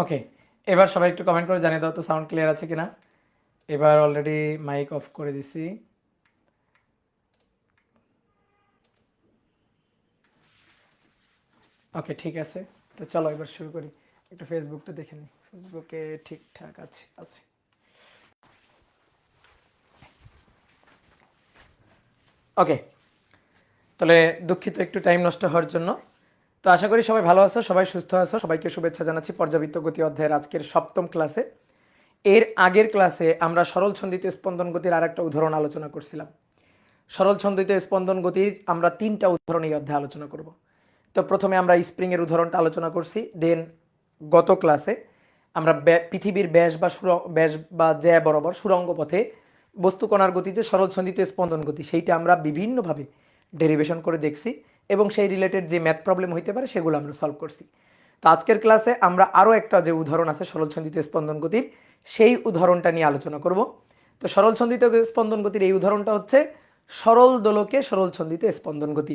ওকে, এবার সবাই একটু কমেন্ট করে জানিয়ে দাও তো সাউন্ড ক্লিয়ার আছে কিনা। এবার অলরেডি মাইক অফ করে দিছি। ওকে, ঠিক আছে। তো চলো এবার শুরু করি। একটু ফেসবুকটা দেখে নিই, ফেসবুকে ঠিকঠাক আছে আছে। ওকে, তাহলে দুঃখিত একটু টাইম নষ্ট হওয়ার জন্য। তো আশা করি সবাই ভালো আছো, সবাই সুস্থ আছো। সবাইকে শুভেচ্ছা জানাচ্ছি পর্যাবৃত্ত গতি অধ্যায়ের আজকের সপ্তম ক্লাসে। এর আগের ক্লাসে আমরা সরল ছন্দিতে স্পন্দন গতির আর একটা উদাহরণ আলোচনা করছিলাম। সরল ছন্দিতে স্পন্দন গতির আমরা 3টা উদাহরণ এই অধ্যায়ে আলোচনা করব। তো প্রথমে আমরা স্প্রিংয়ের উদাহরণটা আলোচনা করছি। দেন গত ক্লাসে আমরা পৃথিবীর ব্যাস বা জ্যা বরাবর সুরঙ্গ পথে বস্তুকণার গতি যে সরল ছন্দিতে স্পন্দন গতি, সেইটা আমরা বিভিন্নভাবে ডেরিভেশন করে দেখছি এবং সেই রিলেটেড যে ম্যাথ প্রবলেম হইতে পারে সেগুলো আমরা সলভ করছি। তো আজকের ক্লাসে আমরা আরও একটা যে উদাহরণ আছে সরল ছন্দিতে স্পন্দন গতির, সেই উদাহরণটা নিয়ে আলোচনা করব। তো সরল ছন্দিত স্পন্দন গতির এই উদাহরণটা হচ্ছে সরল দোলকে সরল ছন্দিতে স্পন্দন গতি।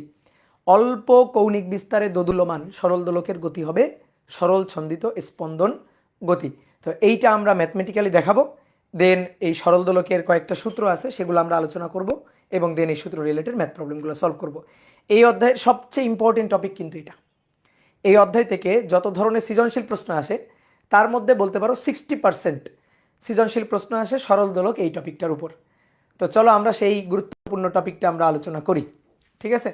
অল্প কৌণিক বিস্তারে দোদুল্যমান সরল দোলকের গতি হবে সরল ছন্দিত স্পন্দন গতি। তো এইটা আমরা ম্যাথমেটিক্যালি দেখাবো। দেন এই সরল দোলকের কয়েকটা সূত্র আছে, সেগুলো আমরা আলোচনা করব এবং দেন এই সূত্র রিলেটেড ম্যাথ প্রবলেমগুলো সলভ করব। এই অধ্যায়ের সবচেয়ে ইম্পর্টেন্ট টপিক কিন্তু এটা। এই অধ্যায় থেকে যত ধরনের সৃজনশীল প্রশ্ন আসে তার মধ্যে বলতে পারো 60% সৃজনশীল প্রশ্ন আসে সরল দোলক এই টপিকটার উপর। তো চলো আমরা সেই গুরুত্বপূর্ণ টপিকটা আমরা আলোচনা করি। ঠিক আছে,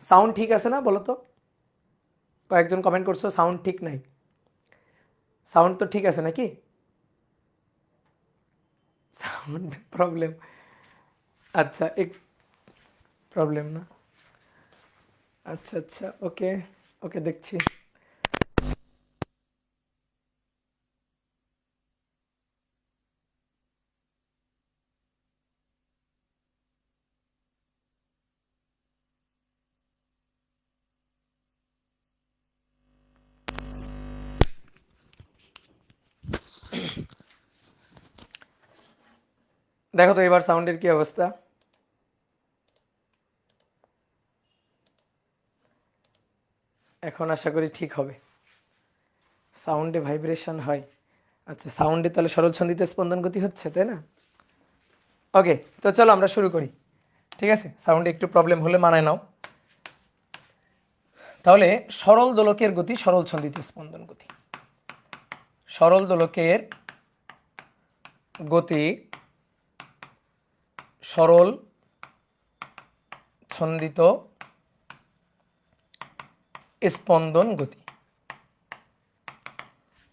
সাউন্ড ঠিক আছে না বলো তো? কয়েকজন কমেন্ট করছো সাউন্ড ঠিক নাই। সাউন্ড তো ঠিক আছে নাকি? সাউন্ড প্রবলেম, আচ্ছা এক প্রবলেম না, আচ্ছা আচ্ছা, ওকে ওকে দেখছি। দেখো তো এবার সাউন্ডের কি অবস্থা। এখন আশা করি ঠিক হবে। সাউন্ডে ভাইব্রেশন হয়, আচ্ছা সাউন্ডে তাহলে সরল ছন্দিতে স্পন্দন গতি হচ্ছে, তাই না? ওকে, তো চলো আমরা শুরু করি। ঠিক আছে, সাউন্ডে একটু প্রবলেম হলে মানায় নাও। তাহলে সরল দোলকের গতি সরল ছন্দিতে স্পন্দন গতি। সরল দোলকের গতি সরল ছন্দিত স্পন্দন গতি।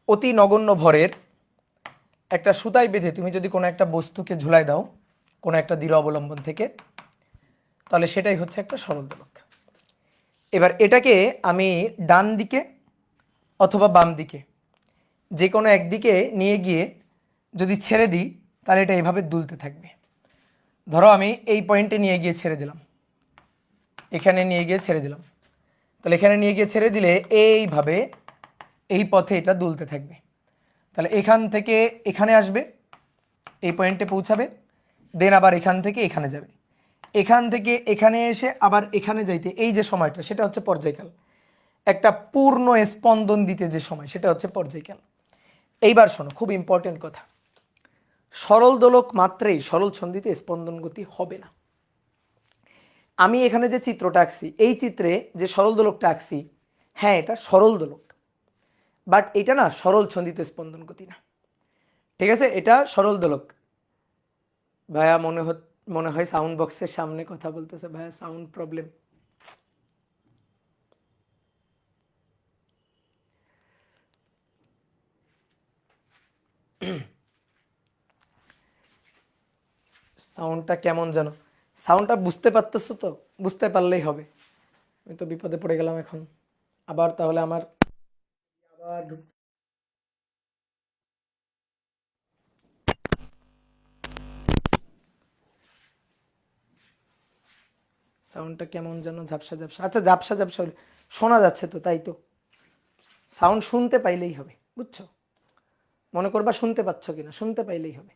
অতি নগণ্য ভরের একটা সুতায় বেঁধে তুমি যদি কোনো একটা বস্তুকে ঝুলাই দাও কোনো একটা দৃঢ় অবলম্বন থেকে, তাহলে সেটাই হচ্ছে একটা সরল দোলক। এবার এটাকে আমি ডান দিকে অথবা বাম দিকে যে কোনো একদিকে নিয়ে গিয়ে যদি ছেড়ে দিই তাহলে এটা এইভাবে দুলতে থাকবে। ধরো আমি এই পয়েন্টে নিয়ে গিয়ে ছেড়ে দিলাম, এখানে নিয়ে গিয়ে ছেড়ে দিলাম, তাহলে এখানে নিয়ে গিয়ে ছেড়ে দিলে এইভাবে এই পথে এটা দুলতে থাকবে। তাহলে এখান থেকে এখানে আসবে, এই পয়েন্টে পৌঁছাবে, দেন আবার এখান থেকে এখানে যাবে, এখান থেকে এখানে এসে আবার এখানে যাইতে এই যে সময়টা সেটা হচ্ছে পর্যায়কাল। একটা পূর্ণ স্পন্দন দিতে যে সময় সেটা হচ্ছে পর্যায়কাল। এইবার শোনো, খুব ইম্পর্টেন্ট কথা, সরল দোলক মাত্রেই সরল ছন্দিতে স্পন্দন গতি হবে না। আমি এখানে যে চিত্রটা আঁকছি এই চিত্রে যে সরল দোলকটা আঁকছি, হ্যাঁ এটা সরল দোলক, বাট এটা না সরল ছন্দিত স্পন্দন গতি না। ঠিক আছে, এটা সরল দোলক। ভাইয়া মনে হয় সাউন্ড বক্সের সামনে কথা বলতেছে, ভাইয়া সাউন্ড প্রবলেম। সাউন্ডটা কেমন যেন, সাউন্ডটা বুঝতে পারতেছো তো? বুঝতে পারলেই হবে। আমি তো বিপদে পড়ে গেলাম এখন আবার, তাহলে আমার আবার সাউন্ডটা কেমন যেন ঝাপসা ঝাপসা, আচ্ছা ঝাপসা ঝাপসা হলে শোনা যাচ্ছে তো, তাই তো? সাউন্ড শুনতে পাইলেই হবে, বুঝছো? মনে করবা শুনতে পাচ্ছ কিনা, শুনতে পাইলেই হবে।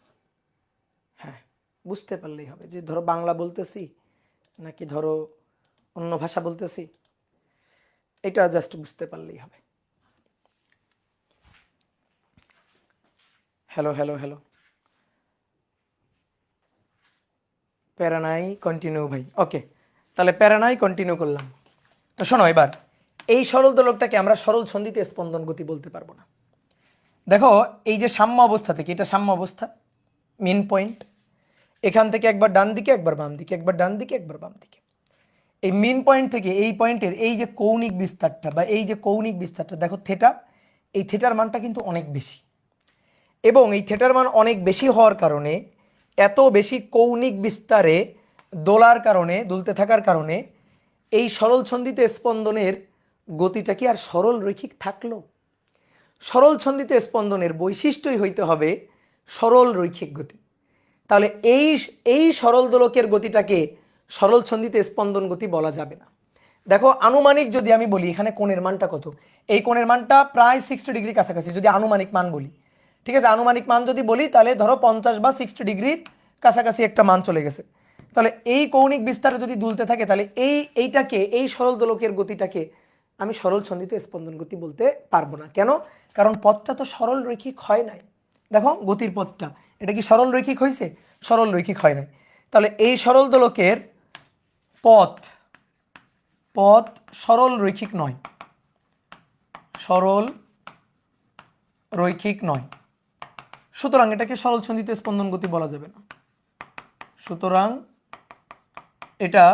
হ্যাঁ, বুঝতে পারলেই হবে যে ধরো বাংলা বলতেছি নাকি ধরো অন্য ভাষা বলতেছি, এটা জাস্ট বুঝতে পারলেই হবে। হ্যালো হ্যালো হ্যালো, প্যারা নাই, কন্টিনিউ ভাই। ওকে, তাহলে প্যারা নাই, কন্টিনিউ করলাম। তো শোনো, এবার এই সরল দোলকটাকে আমরা সরল সন্ধিতে স্পন্দন গতি বলতে পারবো না। দেখো, এই যে সাম্য অবস্থা থেকে, এটা সাম্য অবস্থা, মেন পয়েন্ট, এখান থেকে একবার ডান দিকে একবার বাম দিকে, একবার ডান দিকে একবার বাম দিকে, এই মেন পয়েন্ট থেকে এই পয়েন্টের এই যে কৌণিক বিস্তারটা বা এই যে কৌণিক বিস্তারটা দেখো থিটা, এই থিটার মানটা কিন্তু অনেক বেশি, এবং এই থিটার মান অনেক বেশি হওয়ার কারণে, এত বেশি কৌণিক বিস্তারে দোলার কারণে, দুলতে থাকার কারণে এই সরল ছন্দিতে স্পন্দনের গতিটা কি আর সরল রৈখিক থাকলো? সরল ছন্দিতে স্পন্দনের বৈশিষ্ট্যই হইতে হবে সরল রৈখিক গতি। তাহলে এই এই সরল দোলকের গতিটাকে সরল ছন্দিতে স্পন্দন গতি বলা যাবে না। দেখো, আনুমানিক যদি আমি বলি, এখানে কোণের মানটা কত, এই কোণের মানটা প্রায় 60 ডিগ্রি কাছাকাছি, যদি আনুমানিক মান বলি, ঠিক আছে, আনুমানিক মান যদি বলি তাহলে ধরো 50 বা 60 ডিগ্রির কাছাকাছি একটা মান চলে গেছে। তাহলে এই কৌণিক বিস্তারে যদি দুলতে থাকে, তাহলে এইটাকে, এই সরল দোলকের গতিটাকে আমি সরল ছন্দিত স্পন্দন গতি বলতে পারবো না। কেন? কারণ পথটা তো সরল রৈখিক হয় নাই। দেখো গতির পথটা, এটা কি সরল রৈখিক হয়েছে? সরল রৈখিক হয় নাই। তাহলে এই সরল দোলকের পথ পথ সরল রৈখিক নয়, সরল রৈখিক নয়, সুতরাং এটাকে সরল ছন্দিত স্পন্দন গতি বলা যাবে না। সুতরাং এটা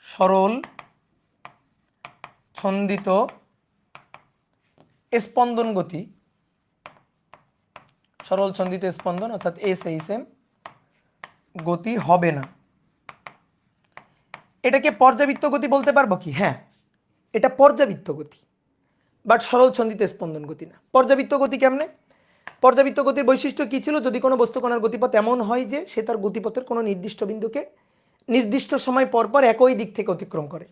সরল ছন্দিত স্পন্দন গতি, সরল ছন্দিত স্পন্দন অর্থাৎ এসএইচএম গতি হবে না। এটাকে পর্যাবৃত্ত গতি বলতে পারবো কি? হ্যাঁ, এটা পর্যাবৃত্ত গতি, বাট সরল ছন্দিত স্পন্দন গতি না। পর্যাবৃত্ত গতি কেমনে? পর্যাবৃত্ত গতির বৈশিষ্ট্য কি ছিল? যদি কোনো বস্তুকণার গতিপথ এমন হয় যে সে তার গতিপথের কোনো নির্দিষ্ট বিন্দুকে নির্দিষ্ট সময় পর পর একই দিক থেকে অতিক্রম করে,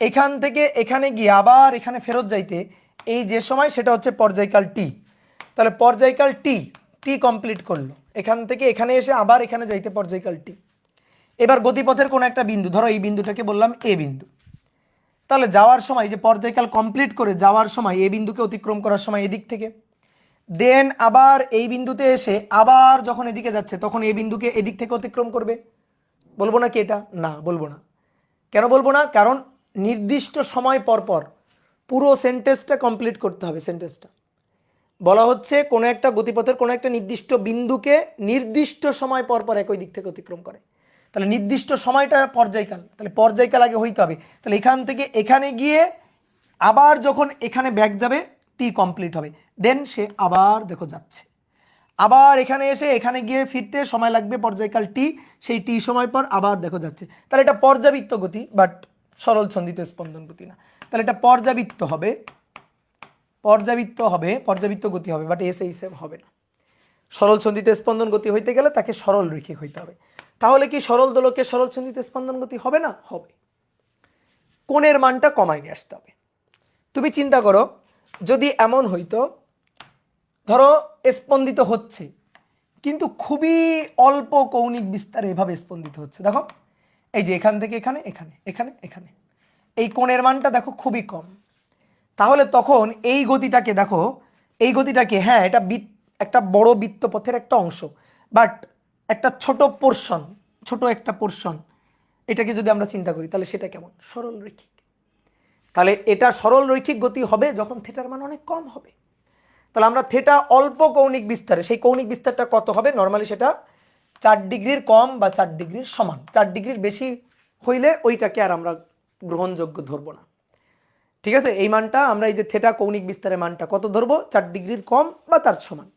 এখান থেকে এখানে গিয়ে আবার এখানে ফেরত যাইতে এই যে সময়, সেটা হচ্ছে পর্যায়কাল টি। তাহলে পর্যায়কাল টি টি কমপ্লিট করলো, এখান থেকে এখানে এসে আবার এখানে যাইতে পর্যায়কাল টি। এবার গতিপথের কোনো একটা বিন্দু, ধরো এই বিন্দুটাকে বললাম এ বিন্দু, তাহলে যাওয়ার সময় যে পর্যায়কাল কমপ্লিট করে যাওয়ার সময় এ বিন্দুকে অতিক্রম করার সময় এদিক থেকে, দেন আবার এই বিন্দুতে এসে আবার যখন এদিকে যাচ্ছে তখন এই বিন্দুকে এদিক থেকে অতিক্রম করবে। বলবো না কি এটা? না, বলবো না। কেন বলবো না? কারণ নির্দিষ্ট সময় পর পর পুরো সেন্টেন্সটা কমপ্লিট করতে হবে। সেন্টেন্সটা বলা হচ্ছে কোনো একটা গতিপথের কোনো একটা নির্দিষ্ট বিন্দুকে নির্দিষ্ট সময় পর পর একই দিক থেকে অতিক্রম করে, তাহলে নির্দিষ্ট সময়টা পর্যায়কাল, তাহলে পর্যায়কাল আগে হইতে হবে। তাহলে এখান থেকে এখানে গিয়ে আবার যখন এখানে ব্যাক যাবে টি কমপ্লিট হবে, দেন সে আবার দেখো যাচ্ছে, আবার এখানে এসে এখানে গিয়ে ফিরতে সময় লাগবে পর্যায়কাল টি, সেই টি সময় পর আবার দেখো যাচ্ছে। তাহলে এটা পর্যাবৃত্ত গতি, বাট সরল ছন্দিত স্পন্দন গতি না। তাহলে এটা পর্যাবৃত্ত হবে, পর্যাবৃত্ত গতি হবে, বাট এসএইচএম হবে না। সরল ছন্দিত স্পন্দন গতি হইতে গেলে তাকে সরল রৈখিক হইতে হবে। তাহলে কি সরল দোলকের সরল ছন্দিত স্পন্দন গতি হবে না? হবে। কোণের মানটা কমায় নিয়ে আসতে হবে। তুমি চিন্তা করো, যদি এমন হইতো, ধরো স্পন্দিত হচ্ছে কিন্তু খুবই অল্প কৌণিক বিস্তারে এভাবে স্পন্দিত হচ্ছে, দেখো এই যে এখান থেকে এখানে, এখানে, এখানে, এখানে, এই কোণের মানটা দেখো খুবই কম, তাহলে তখন এই গতিটাকে দেখো, এই গতিটাকে, হ্যাঁ এটা একটা বড় বৃত্তপথের একটা অংশ, বাট একটা ছোট পোর্শন, ছোট একটা পোর্শন, এটাকে যদি আমরা চিন্তা করি তাহলে সেটা কেমন? সরল রৈখিক। তাহলে এটা সরল রৈখিক গতি হবে যখন থিটার মান অনেক কম হবে। তাহলে আমরা থিটা অল্প কৌণিক বিস্তারে, সেই কৌণিক বিস্তারটা কত হবে? নর্মালি সেটা 4 ডিগ্রির কম বা 4 ডিগ্রির সমান। 4 ডিগ্রির বেশি হইলে ওইটাকে আর আমরা গ্রহণযোগ্য ধরবো না। ঠিক আছে, এই মানটা আমরা, এই যে থিটা কৌণিক বিস্তারের মানটা কত ধরবো? 4 ডিগ্রির কম বা তার সমান।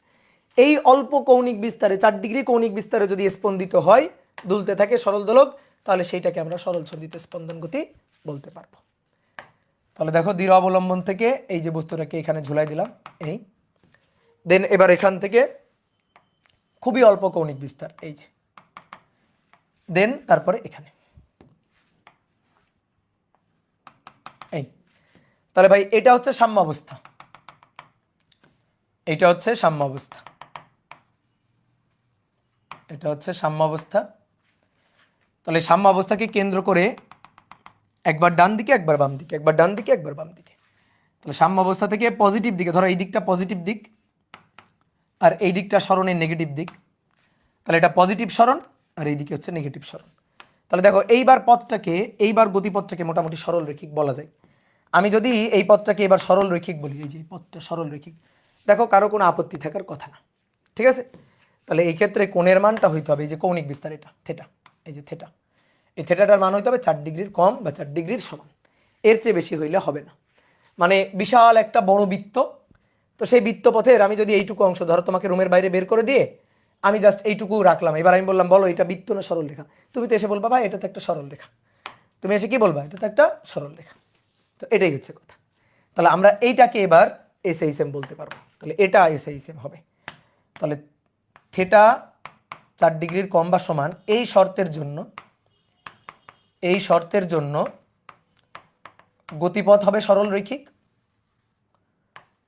এই অল্প কৌণিক বিস্তারে, 4 ডিগ্রি কৌণিক বিস্তারে যদি স্পন্দিত হয়, দুলতে থাকে সরল দোলক, তাহলে সেইটাকে আমরা সরল ছন্দিত স্পন্দন গতি বলতে পারবো। তাহলে দেখো, দৃঢ় অবলম্বন থেকে এই যে বস্তুটাকে এখানে ঝুলাই দিলাম, এই দেন এবার এখান থেকে খুবই অল্প কৌণিক বিস্তার, এই যে, দেন তারপরে এখানে, এই। তাহলে ভাই এটা হচ্ছে সাম্য অবস্থা, এটা হচ্ছে সাম্য অবস্থা, এটা হচ্ছে সাম্য অবস্থা। তাহলে সাম্য অবস্থাকে কেন্দ্র করে একবার ডান দিকে একবার বাম দিকে, একবার ডান দিকে একবার বাম দিকে। তাহলে সাম্য অবস্থা থেকে পজিটিভ দিকে, ধরো এই দিকটা পজিটিভ দিক, আর এই দিকটা সরণের নেগেটিভ দিক, তাহলে এটা পজিটিভ সরণ আর এই দিকে হচ্ছে নেগেটিভ সরণ। তাহলে দেখো এইবার গতিপথটাকে মোটামুটি সরল রৈখিক বলা যায়। আমি যদি এই পথটাকে এবার সরল রৈখিক বলি, এই যে এই পথটা সরল রৈখিক, দেখো কারো কোনো আপত্তি থাকার কথা না, ঠিক আছে। তাহলে এই ক্ষেত্রে কোণের মানটা হইতে হবে এই যে কৌণিক বিস্তার, এটা থিটা, এই যে থিটা, এই থিটাটার মান হইতে হবে 4 ডিগ্রির কম বা 4 ডিগ্রির সমান, এর চেয়ে বেশি হইলে হবে না। মানে বিশাল একটা বড় বৃত্ত, তো সেই বৃত্তপথের আমি যদি এইটুকু অংশ, ধরো তোমাকে রুমের বাইরে বের করে দিয়ে আমি জাস্ট এইটুকু রাখলাম, এবার আমি বললাম বলো এটা বৃত্ত না সরল রেখা, তুমি তো এসে বলবা ভাই এটা তো একটা সরল রেখা, তুমি এসে কি বলবা এটা তো একটা সরল রেখা। তো এটাই হচ্ছে কথা। তাহলে আমরা এইটাকে এবার এসএইচএম বলতে পারবো, তাহলে এটা এসএইচএম হবে। তাহলে থিটা 4 ডিগ্রির কম বা সমান এই শর্তের জন্য গতিপথ হবে সরল রৈখিক,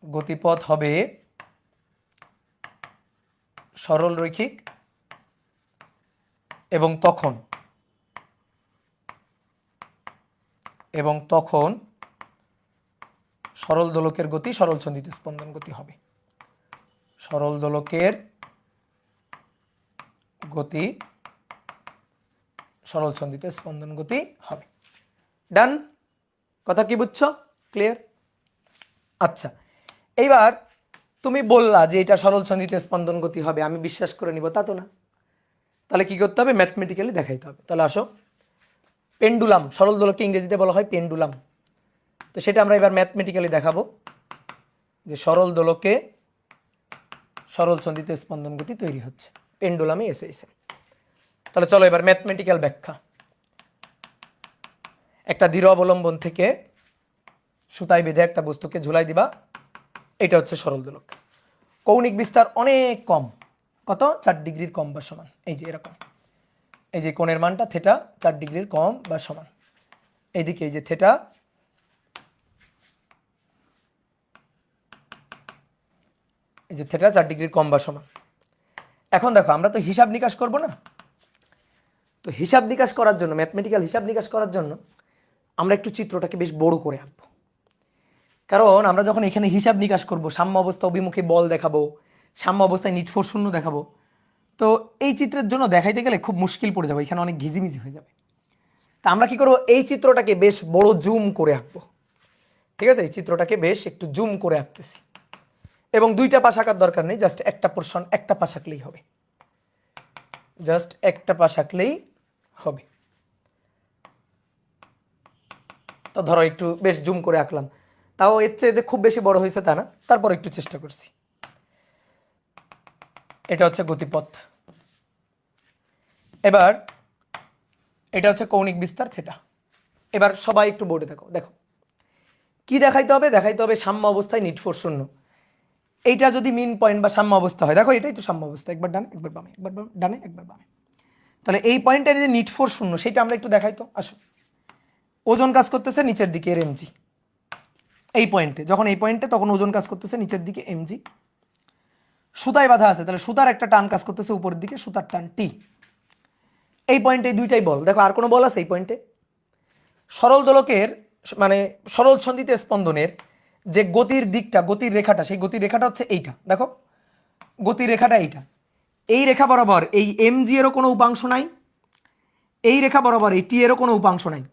গতিপথ হবে সরল রৈখিক, এবং তখন সরল দোলকের গতি সরল ছন্দিত স্পন্দন গতি হবে, সরল দোলকের গতি সরল ছন্দিত স্পন্দন গতি হবে। ডান, কথা কি বুঝছো? ক্লিয়ার? আচ্ছা, এইবার তুমি বললা যে এটা সরল ছন্দিত স্পন্দন গতি হবে, আমি বিশ্বাস করে নিব তা তো না। তাহলে কি করতে হবে? ম্যাথমেটিক্যালি দেখাইতে হবে। তাহলে আসো, পেন্ডুলাম, সরল দোলককে ইংরেজিতে বলা হয় পেন্ডুলাম, তো সেটা আমরা এবার ম্যাথমেটিক্যালি দেখাবো যে সরল দোলকে সরল ছন্দিত স্পন্দন গতি তৈরি হচ্ছে, পেন্ডুলামে এসে। তাহলে চলো এবার ম্যাথমেটিক্যাল ব্যাখ্যা। একটা দৃঢ় অবলম্বন থেকে সুতায় বেঁধে একটা বস্তুকে ঝুলাই দিবা, এটা হচ্ছে সরল দোলক। কৌণিক বিস্তার অনেক কম, কত? 4 ডিগ্রির কম বা সমান, এই যে এরকম, এই যে কোণের মানটা থিটা 4 ডিগ্রির কম বা সমান, এইদিকে এই যে থিটা, এই যে থিটা 4 ডিগ্রির কম বা সমান। এখন দেখো আমরা তো হিসাব নিকাশ করব না, তো হিসাব নিকাশ করার জন্য, ম্যাথমেটিক্যাল হিসাব নিকাশ করার জন্য আমরা একটু চিত্রটাকে বেশ বড় করে আঁকবো। কারণ আমরা যখন এখানে হিসাব নিকাশ করব, সাম্য অবস্থা অভিমুখী বল দেখাবো, সাম্য অবস্থায় নিট ফোর্স শূন্য দেখাবো, তো এই চিত্রের জন্য দেখাইতে গেলে খুব মুশকিল পড়ে যাবে, এখানে অনেক ঘিজিমিজি হয়ে যাবে। তা আমরা কি করবো? এই চিত্রটাকে বেশ বড় জুম করে আঁকবো, ঠিক আছে? এই চিত্রটাকে বেশ একটু জুম করে আঁকতেছি, এবং দুইটা পাশ আঁকার দরকার নেই, জাস্ট একটা পোর্শন, একটা পাশ আঁকলেই হবে, জাস্ট একটা পাশ আঁকলেই হবে। তো ধরো একটু বেশ জুম করে আঁকলাম, তাও এর চেয়ে যে খুব বেশি বড় হয়েছে তা না, তারপর একটু চেষ্টা করছি। এটা হচ্ছে গতিপথ। এবার এটা হচ্ছে কৌণিক বিস্তার থিটা। এবার সবাই একটু বোর্ডে দেখো, দেখো কি দেখাইতে হবে? দেখাইতে হবে সাম্য অবস্থায় নিট ফোর্স শূন্য। এইটা যদি মিন পয়েন্ট বা সাম্য অবস্থা হয়, দেখো এটাই তো সাম্য অবস্থা, একবার ডানে একবার বামে, একবার ডানে একবার বামে, তাহলে এই পয়েন্টের যে নিট ফোর্স শূন্য সেটা আমরা একটু দেখাইতো। আসো, ওজন কাজ করতেছে নিচের দিকে এর এমজি, এই পয়েন্টে, যখন এই পয়েন্টে তখন ওজন কাজ করতেছে নিচের দিকে এমজি, সুতায় বাধা আছে, তাহলে সুতার একটা টান কাজ করতেছে উপরের দিকে, সুতার টান টি। এই পয়েন্টে দুইটাই বল, দেখো আর কোনো বল আছে এই পয়েন্টে? সরল দোলকের মানে সরল ছন্দিত স্পন্দনের যে গতির দিকটা, গতির রেখাটা, সেই গতির রেখাটা হচ্ছে এইটা, দেখো গতির রেখাটা এইটা, এই রেখা বরাবর এই এমজি এরও কোনো উপাংশ নাই, এই রেখা বরাবর এই টি এরও কোনো উপাংশ নাই,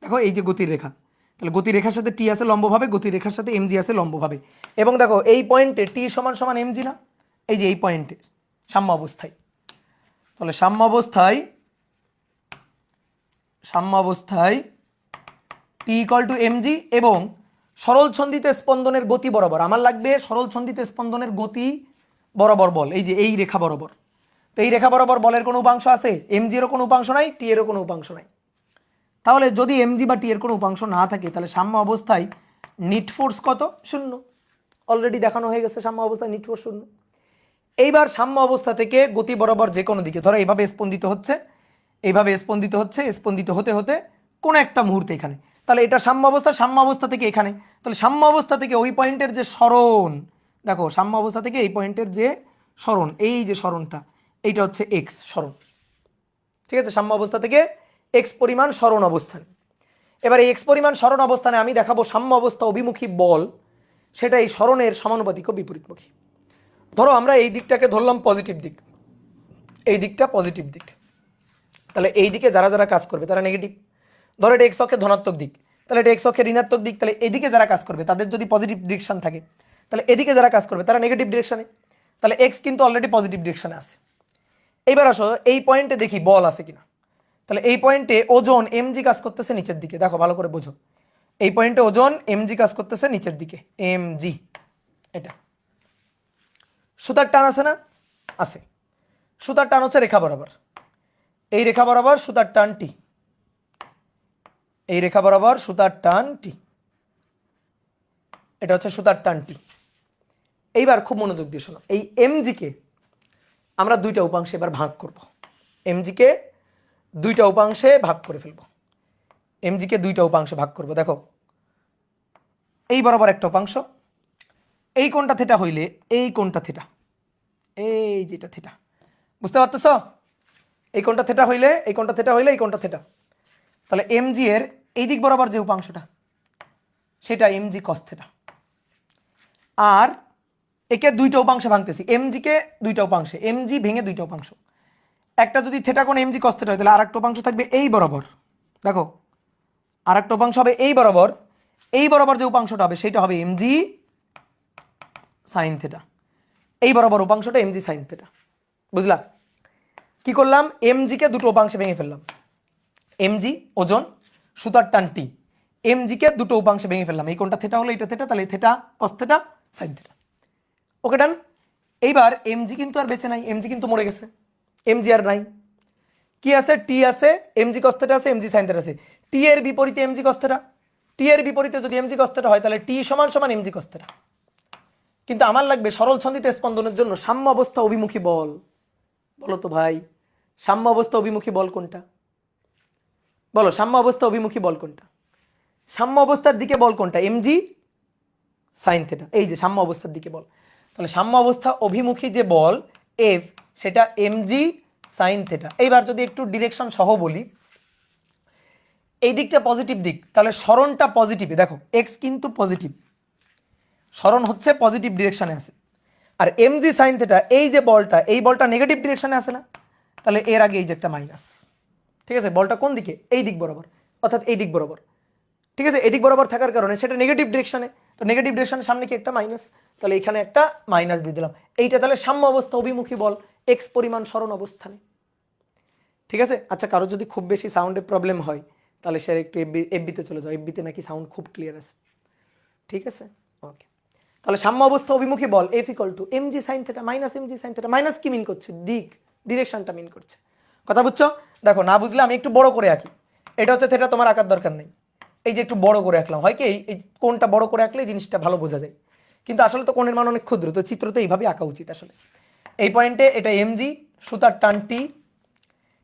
দেখো এই যে গতির রেখা, তাহলে গতির রেখার সাথে টি আছে লম্বভাবে, গতির রেখার সাথে এমজি আছে লম্বভাবে, এবং দেখো এই পয়েন্টে টি সমান সমান এমজি না, এই যে এই পয়েন্টে সাম্য অবস্থায়, তাহলে সাম্য অবস্থায় টি ইকুয়াল টু এমজি, এবং সরল ছন্দিত স্পন্দনের গতি বরাবর আমার লাগবে সরল ছন্দিত স্পন্দনের গতি বরাবর বল, এই যে এই রেখা বরাবর, তো এই রেখা বরাবর বলের কোনো উপাংশ আছে? এমজি এরও কোনো উপাংশ নাই, টি এরও কোনো উপাংশ নাই। তাহলে যদি এমজি বা টি এর কোনো উপাংশ না থাকে, তাহলে সাম্য অবস্থায় নিট ফোর্স কত? শূন্য। অলরেডি দেখানো হয়ে গেছে সাম্য অবস্থায় নিট ফোর্স শূন্য। এইবার সাম্য অবস্থা থেকে গতি বরাবর যে কোনো দিকে, ধরো এইভাবে স্পন্দিত হচ্ছে, এইভাবে স্পন্দিত হচ্ছে, স্পন্দিত হতে হতে কোনো একটা মুহূর্তে এখানে, তাহলে এটা সাম্য অবস্থা, সাম্য অবস্থা থেকে এখানে, তাহলে সাম্য অবস্থা থেকে ওই পয়েন্টের যে সরণ, দেখো সাম্য অবস্থা থেকে এই পয়েন্টের যে সরণ, এই যে সরণটা, এইটা হচ্ছে এক্স সরণ, ঠিক আছে? সাম্য অবস্থা থেকে এক্স পরিমাণ সরণ অবস্থান। এবার এই এক্স পরিমাণ সরণ অবস্থানে আমি দেখাবো সাম্য অবস্থা অভিমুখী বল, সেটা এই সরণের সমানুপাতিক ও বিপরীতমুখী। ধরো আমরা এই দিকটাকে ধরলাম পজিটিভ দিক, এই দিকটা পজিটিভ দিক, তাহলে এই দিকে যারা যারা কাজ করবে তারা নেগেটিভ। ধরো এটা এক্স অক্ষের ধনাত্মক দিক, তাহলে এটা এক্স অক্ষের ঋণাত্মক দিক, তাহলে এদিকে যারা কাজ করবে তাদের যদি পজিটিভ ডিরেকশন থাকে তাহলে এদিকে যারা কাজ করবে তারা নেগেটিভ ডিরেকশনে, তাহলে এক্স কিন্তু অলরেডি পজিটিভ ডিরেকশনে আছে। এইবার আসো এই পয়েন্টে দেখি বল আছে কিনা। তাহলে এই পয়েন্টে ওজন এমজি কাজ করতেছে নিচের দিকে, দেখো ভালো করে বোঝো, এই পয়েন্টে ওজন এমজি কাজ করতেছে নিচের দিকে, এমজি। এটা সুতার টান আছে না? আছে। সুতার টান হচ্ছে রেখা বরাবর, এই রেখা বরাবর সুতার টান টি, এই রেখা বরাবর সুতার টান টি, এটা হচ্ছে সুতার টান টি। এইবার খুব মনোযোগ দিয়ে শোনো, এই এমজি কে আমরা দুইটা উপাংশে এবার ভাগ করব। এমজি কে দুইটা উপাংশে ভাগ করে ফেলবো, এমজি কে দুইটা উপাংশে ভাগ করব। দেখো এই বরাবর একটা উপাংশ, এই কোণটা থিটা হইলে এই কোণটা থিটা, এই যেটা থিটা, বুঝতে পারতেছ? এই কোণটা থিটা হইলে এই কোণটা থিটা হইলে এই কোণটা থিটা, তাহলে এমজি এর এই দিক বরাবর যে উপাংশটা সেটা এমজি কস থিটা। আর একে দুইটা উপাংশে ভাঙতেছি, এমজি কে দুইটা উপাংশে, এমজি ভেঙে দুইটা উপাংশ। একটা যদি থিটা কোণ এমজি কস থিটা হয় তাহলে আরেকটা উপাংশ থাকবে এই বরাবর, দেখো আরেকটা উপাংশ হবে এই বরাবর, এই বরাবর যে উপাংশটা হবে সেটা হবে এমজি সাইন থিটা, এই বরাবর উপাংশটা এমজি সাইন থিটা। বুঝলা? কি করলাম, এমজি কে দুটো উপাংশে ভেঙে ফেললাম, এমজি ওজন সুতার টান টি, এমজি কে দুটো উপাংশে ভেঙে ফেললাম, এই কোণটা থিটা হলো এটা থিটা, তাহলে theta cos theta sine theta. Okay done. এইবার এমজি কিন্তু আর বেঁচে নাই, এমজি কিন্তু মরে গেছে, এমজি আর নাই। কি আছে? টি আছে, এমজি কস থিটা আছে, এমজি সাইন থিটা আছে। টি এর বিপরীতে এমজি কস থিটা, টি এর বিপরীতে যদি এমজি কস থিটা হয় তাহলে টি সমান সমান এমজি কস থিটা। কিন্তু আমার লাগবে সরল ছন্দিতে স্পন্দনের জন্য সাম্য অবস্থা অভিমুখী বল। বলো তো ভাই, সাম্য অবস্থা অভিমুখী বল কোনটা? বলো, সাম্য অবস্থা অভিমুখী বল কোনটা? সাম্য অবস্থার দিকে বল কোনটা? এমজি সাইন থিটা, এই যে সাম্য অবস্থার দিকে বল। তাহলে সাম্য অবস্থা অভিমুখী যে বল এফ সেটা এমজি সাইন থিটা। এইবার যদি একটু ডিরেকশন সহ বলি, এই দিকটা পজিটিভ দিক, তাহলে সরণটা পজিটিভে, দেখো এক্স কিন্তু পজিটিভ, সরণ হচ্ছে পজিটিভ ডিরেকশনে আছে। আর এমজি সাইন থিটা এই যে বলটা, এই বলটা নেগেটিভ ডিরেকশনে আছে না? তাহলে এর আগে এই যে একটা মাইনাস, ঠিক আছে? বলটা কোন দিকে? এই দিক বরাবর, অর্থাৎ এই দিক বরাবর, ঠিক আছে? এদিক বরাবর থাকার কারণে সেটা নেগেটিভ ডিরেকশনে, তো নেগেটিভ ডিরেকশনের সামনে কি একটা মাইনাস, তাহলে এখানে একটা মাইনাস দিয়ে দিলাম। এইটা তাহলে সাম্য অবস্থা অভিমুখী বল এক্স পরিমাণ সরণ অবস্থানে, ঠিক আছে? আচ্ছা, কারো যদি খুব বেশি সাউন্ডে প্রবলেম হয় তাহলে সে একটু এফবিতে চলে যাও, এফবিতে নাকি সাউন্ড খুব ক্লিয়ার আছে, ঠিক আছে? ওকে, তাহলে সাম্য অবস্থা অভিমুখী বল F equal to mg sine theta minus mg sine theta. Minus কি মিন করছে? দিক, ডিরেকশনটা মিন করছে। কথা বুঝছো? দেখো, না বুঝলে আমি একটু বড় করে আঁকি, এটা হচ্ছে থিটা, তোমার আঁকার দরকার নেই, এই যে একটু বড় করে আঁকলাম, হয় কি এই কোণটা বড় করে আঁকলে জিনিসটা ভালো বোঝা যায়, কিন্তু আসলে তো কোণের মান অনেক ক্ষুদ্র, তো চিত্র তো এইভাবে আঁকা উচিত আসলে। এই পয়েন্টে এটা এমজি, সুতার টান টি।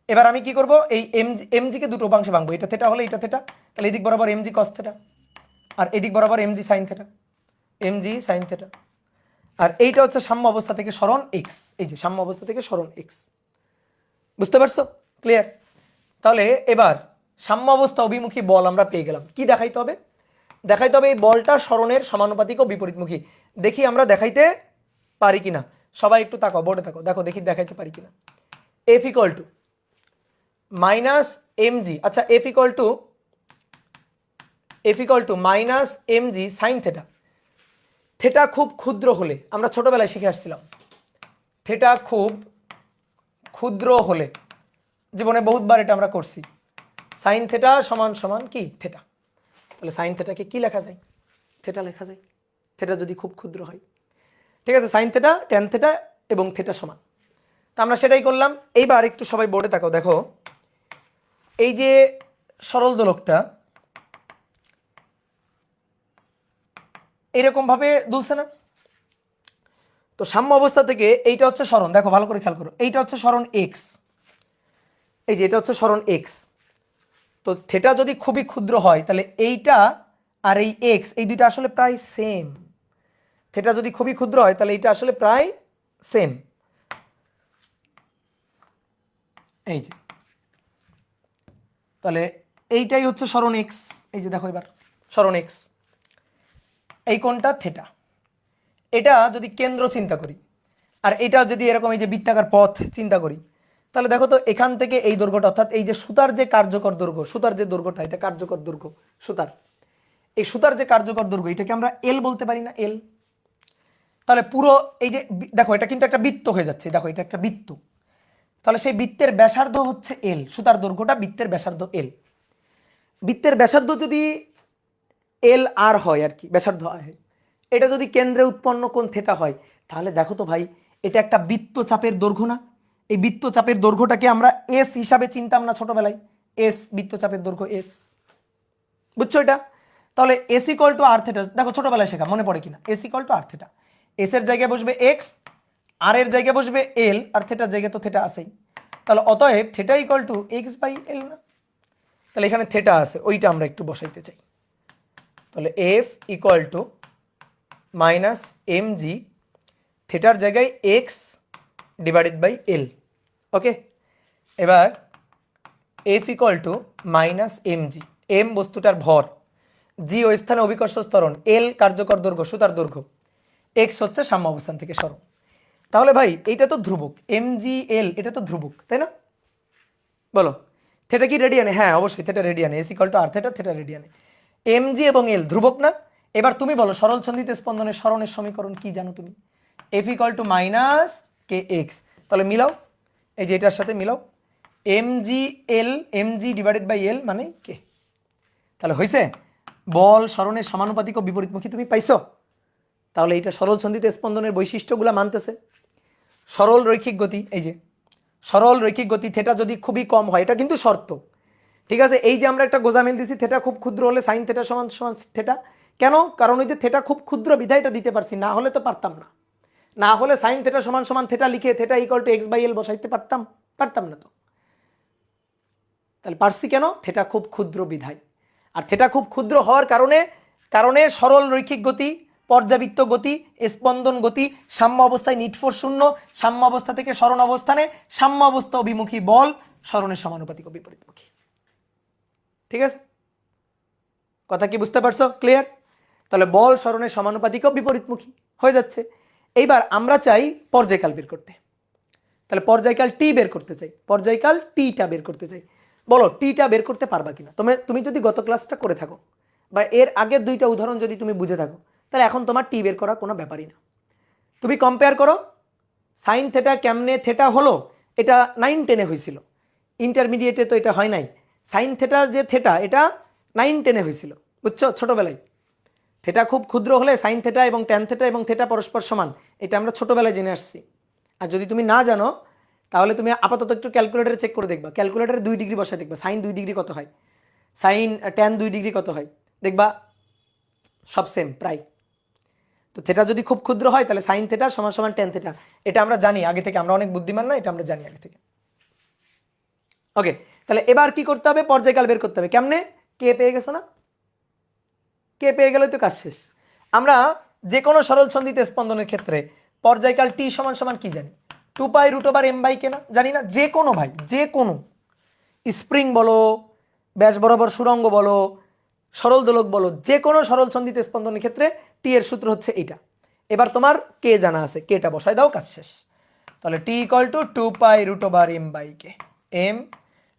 এবার আমি কি করব, এই এমজি কে দুটো উপাংশে ভাঙবো, এটা থিটা হলে এটা থিটা, তাহলে এদিক বরাবর এমজি কস থিটা আর এদিক বরাবর mg sine theta, mg sine theta. আর এইটা হচ্ছে সাম্য অবস্থা থেকে সরণ এক্স, এই যে সাম্য অবস্থা থেকে সরণ এক্স। বুঝতে পারছো? ক্লিয়ার? তাহলে এবার সাম্য অবস্থা অভিমুখী বল আমরা পেয়ে গেলাম। কি দেখাইতে হবে? দেখাইতে হবে এই বলটা সরণের সমানুপাতিক ও বিপরীতমুখী। দেখি আমরা দেখাইতে পারি কিনা, সবাই একটু তাকাও, বোর্ডে তাকাও, দেখো দেখি দেখাইতে পারি কিনা। F equal to minus mg, আচ্ছা F equal to minus mg sine theta. Theta খুব ক্ষুদ্র হলে, আমরা ছোটবেলায় শিখে আসছিলাম, থিটা খুব ক্ষুদ্র হলে, জীবনে বহুতবার এটা আমরা করছি, সাইন থিটা সমান সমান কি? থিটা। তাহলে সাইন থিটাকে কি লেখা যায়? থিটা লেখা যায়, থিটা যদি খুব ক্ষুদ্র হয়, ঠিক আছে? সাইন থিটা ট্যান থিটা এবং থিটা সমান, তা আমরা সেটাই করলাম। এইবার একটু সবাই বোর্ডে তাকাও, দেখো এই যে সরল দোলকটা এরকম ভাবে দুলছে না? তো সাম্য অবস্থা থেকে এইটা হচ্ছে সরণ, দেখো ভালো করে খেয়াল করো, এইটা হচ্ছে সরণ এক্স, এই যে এটা হচ্ছে সরণ এক্স। তো থিটা যদি খুবই ক্ষুদ্র হয় তাহলে এইটা আর এই এক্স এই দুইটা আসলে প্রায় সেম। থিটা যদি খুবই ক্ষুদ্র হয় তাহলে এইটা আসলে প্রায় সেম, এই যে তাহলে এইটাই হচ্ছে সরণ এক্স। এই যে দেখো এবার সরণ এক্স, এই কোণটা থিটা। এটা যদি কেন্দ্র চিন্তা করি আর এটা যদি এরকম এই যে বৃত্তাকার পথ চিন্তা করি, তাহলে দেখো তো এখান থেকে এই দৈর্ঘ্যটা, অর্থাৎ এই যে সুতার যে কার্যকর দৈর্ঘ্য, সুতার যে দৈর্ঘ্যটা, এটা কার্যকর দৈর্ঘ্য সুতার, এই সুতার যে কার্যকর দৈর্ঘ্য, এটাকে আমরা এল বলতে পারি না, এল। তাহলে পুরো এই যে দেখো এটা কিন্তু একটা বৃত্ত হয়ে যাচ্ছে, দেখো এটা একটা বৃত্ত, তাহলে সেই বৃত্তের ব্যাসার্ধ হচ্ছে এল, সুতার দৈর্ঘ্যটা বৃত্তের ব্যাসার্ধ এল। বৃত্তের ব্যাসার্ধ যদি এল আর হয় আর কি, ব্যাসার্ধ আর হয়, এটা যদি কেন্দ্রে উৎপন্ন কোণ থিটা হয়, তাহলে দেখো তো ভাই এটা একটা বৃত্তচাপের দৈর্ঘ্য না? এই বৃত্তচাপের দৈর্ঘ্যটাকে আমরা এস হিসাবে চিনতাম না ছোটবেলায়, এস বৃত্তচাপের দৈর্ঘ্য এস, বুঝছো এটা? তাহলে S equal to R theta, দেখো ছোটবেলায় শেখা, মনে পড়ে কিনা? S equal to R theta, S এর জায়গায় বসবে এক্স, আর এর জায়গায় বসবে এল, আর থিটার জায়গায় তো থিটা আছেই, তাহলে অতএব theta equal to x by L না? তাহলে এখানে থিটা আছে, ওইটা আমরা একটু বসাইতে চাই। তাহলে F equal to minus M G, থিটার জায়গায় x divided by L. Okay, এবার F equal to minus M G, M বস্তুটার ভর, জি ওই স্থানে অভিকর্ষ ত্বরণ, এল কার্যকর দৈর্ঘ্য সুতার দৈর্ঘ্য, এক্স হচ্ছে সাম্য অবস্থান থেকে সরণ। তাহলে ভাই এইটা তো ধ্রুবক, এম জি এল এটা তো ধ্রুবক, তাই না? বলো থিটা কি রেডিয়ানে? হ্যাঁ অবশ্যই থিটা রেডিয়ানে, S equal to R theta, theta রেডিয়ানে। এম জি এবং এল ধ্রুবক না? এবার তুমি বলো সরল ছন্দিত স্পন্দনের সরণের সমীকরণ কি জানো তুমি? F equal to minus K x, তাহলে মিলাও, এই যে এটার সাথে মিলাও, M G L, M G divided by L মানে কে। তাহলে হয়েছে বল সরণের সমানুপাতিক ও বিপরীতমুখী, তুমি পাইছো? তাহলে এটা সরল ছন্দিত স্পন্দনের বৈশিষ্ট্যগুলো মানতেছে। সরল রৈখিক গতি, এই যে সরল রৈখিক গতি, থিটা যদি খুবই কম হয়, এটা কিন্তু শর্ত, ঠিক আছে? এই যে আমরা একটা গোজামিল দিছি, থিটা খুব ক্ষুদ্র হলে সাইন থিটা সমান সমান থিটা, কেন? কারণ ওই যে থিটা খুব ক্ষুদ্র বিধায় এটা দিতে পারছি, না হলে তো পারতাম না, না হলে সাইন থিটা সমান সমান থিটা লিখে theta equal to x by L বসাইতে পারতাম? পারতাম না তো। তাহলে পারছি কেন? থিটা খুব ক্ষুদ্র বিধায়। আর থিটা খুব ক্ষুদ্র হওয়ার কারণে, কারণে সরল রৈখিক গতি, পর্যাবৃত্ত গতি, স্পন্দন গতি, সাম্য অবস্থায় নিট ফোর্স শূন্য, সাম্য অবস্থা থেকে সরণ অবস্থানে, সাম্য অবস্থা অভিমুখী বল সরণের সমানুপাতিক ও বিপরীতমুখী। ঠিক আছে, কথা কি বুঝতে পারছো? ক্লিয়ার? তাহলে বল সরণের সমানুপাতিক ও বিপরীতমুখী হয়ে যাচ্ছে। এইবার আমরা চাই পর্যায়কাল বের করতে, তাহলে পর্যায়কাল টি বের করতে চাই, পর্যায়কাল টিটা বের করতে চাই। বলো টিটা বের করতে পারবা কিনা? তুমি যদি গত ক্লাসটা করে থাকো বা এর আগের দুইটা উদাহরণ যদি তুমি বুঝে থাকো, তাহলে এখন তোমার টি বের করা কোনো ব্যাপারই না। তুমি কম্পেয়ার করো, সাইন থেটা কেমনে থেটা হলো, এটা 9-10-এ হয়েছিল, ইন্টারমিডিয়েটে তো এটা হয় নাই। সাইন থেটা যে থেটা, এটা 9-10-এ হয়েছিল, বুঝছো? ছোটবেলায় থেটা খুব ক্ষুদ্র হলে সাইন থেটা এবং ট্যান থেটা এবং থেটা পরস্পর সমান, এটা আমরা ছোটবেলায় জেনে আসছি। আর যদি তুমি না জানো, তাহলে তুমি আপাতত একটু ক্যালকুলেটারে চেক করে দেখবা, ক্যালকুলেটারে 2 ডিগ্রি বসায় দেখবা সাইন 2 ডিগ্রি কত হয়, সাইন ট্যান 2 ডিগ্রি কত হয়, দেখবা সব সেম প্রায়। তো থেটা যদি খুব ক্ষুদ্র হয়, তাহলে সাইন থেটা সমান সমান ট্যান থেটা, এটা আমরা জানি আগে থেকে, আমরা অনেক বুদ্ধিমান না, এটা আমরা জানি আগে থেকে। ওকে, তাহলে এবার কি করতে হবে? পর্যায়কাল বের করতে হবে। কেমনে? কে পেয়ে গেছো না? কে পেয়ে গেলে তো কাজ শেষ। আমরা যে কোনো সরল ছন্দিত স্পন্দনের ক্ষেত্রে পর্যায়কাল টি সমান সমান কি জানি? 2π√m/k না? জানি না? যে কোনো ভাই, যে কোনো স্প্রিং বলো, ব্যাস বরাবর সুরঙ্গ বলো, সরল দোলক বলো, যে কোনো সরল ছন্দিত স্পন্দনের ক্ষেত্রে টি এর সূত্র হচ্ছে এইটা। এবার তোমার কে জানা আছে, কেটা বসায় দাও, কাজ শেষ। তাহলে T equal to 2π√m/k, M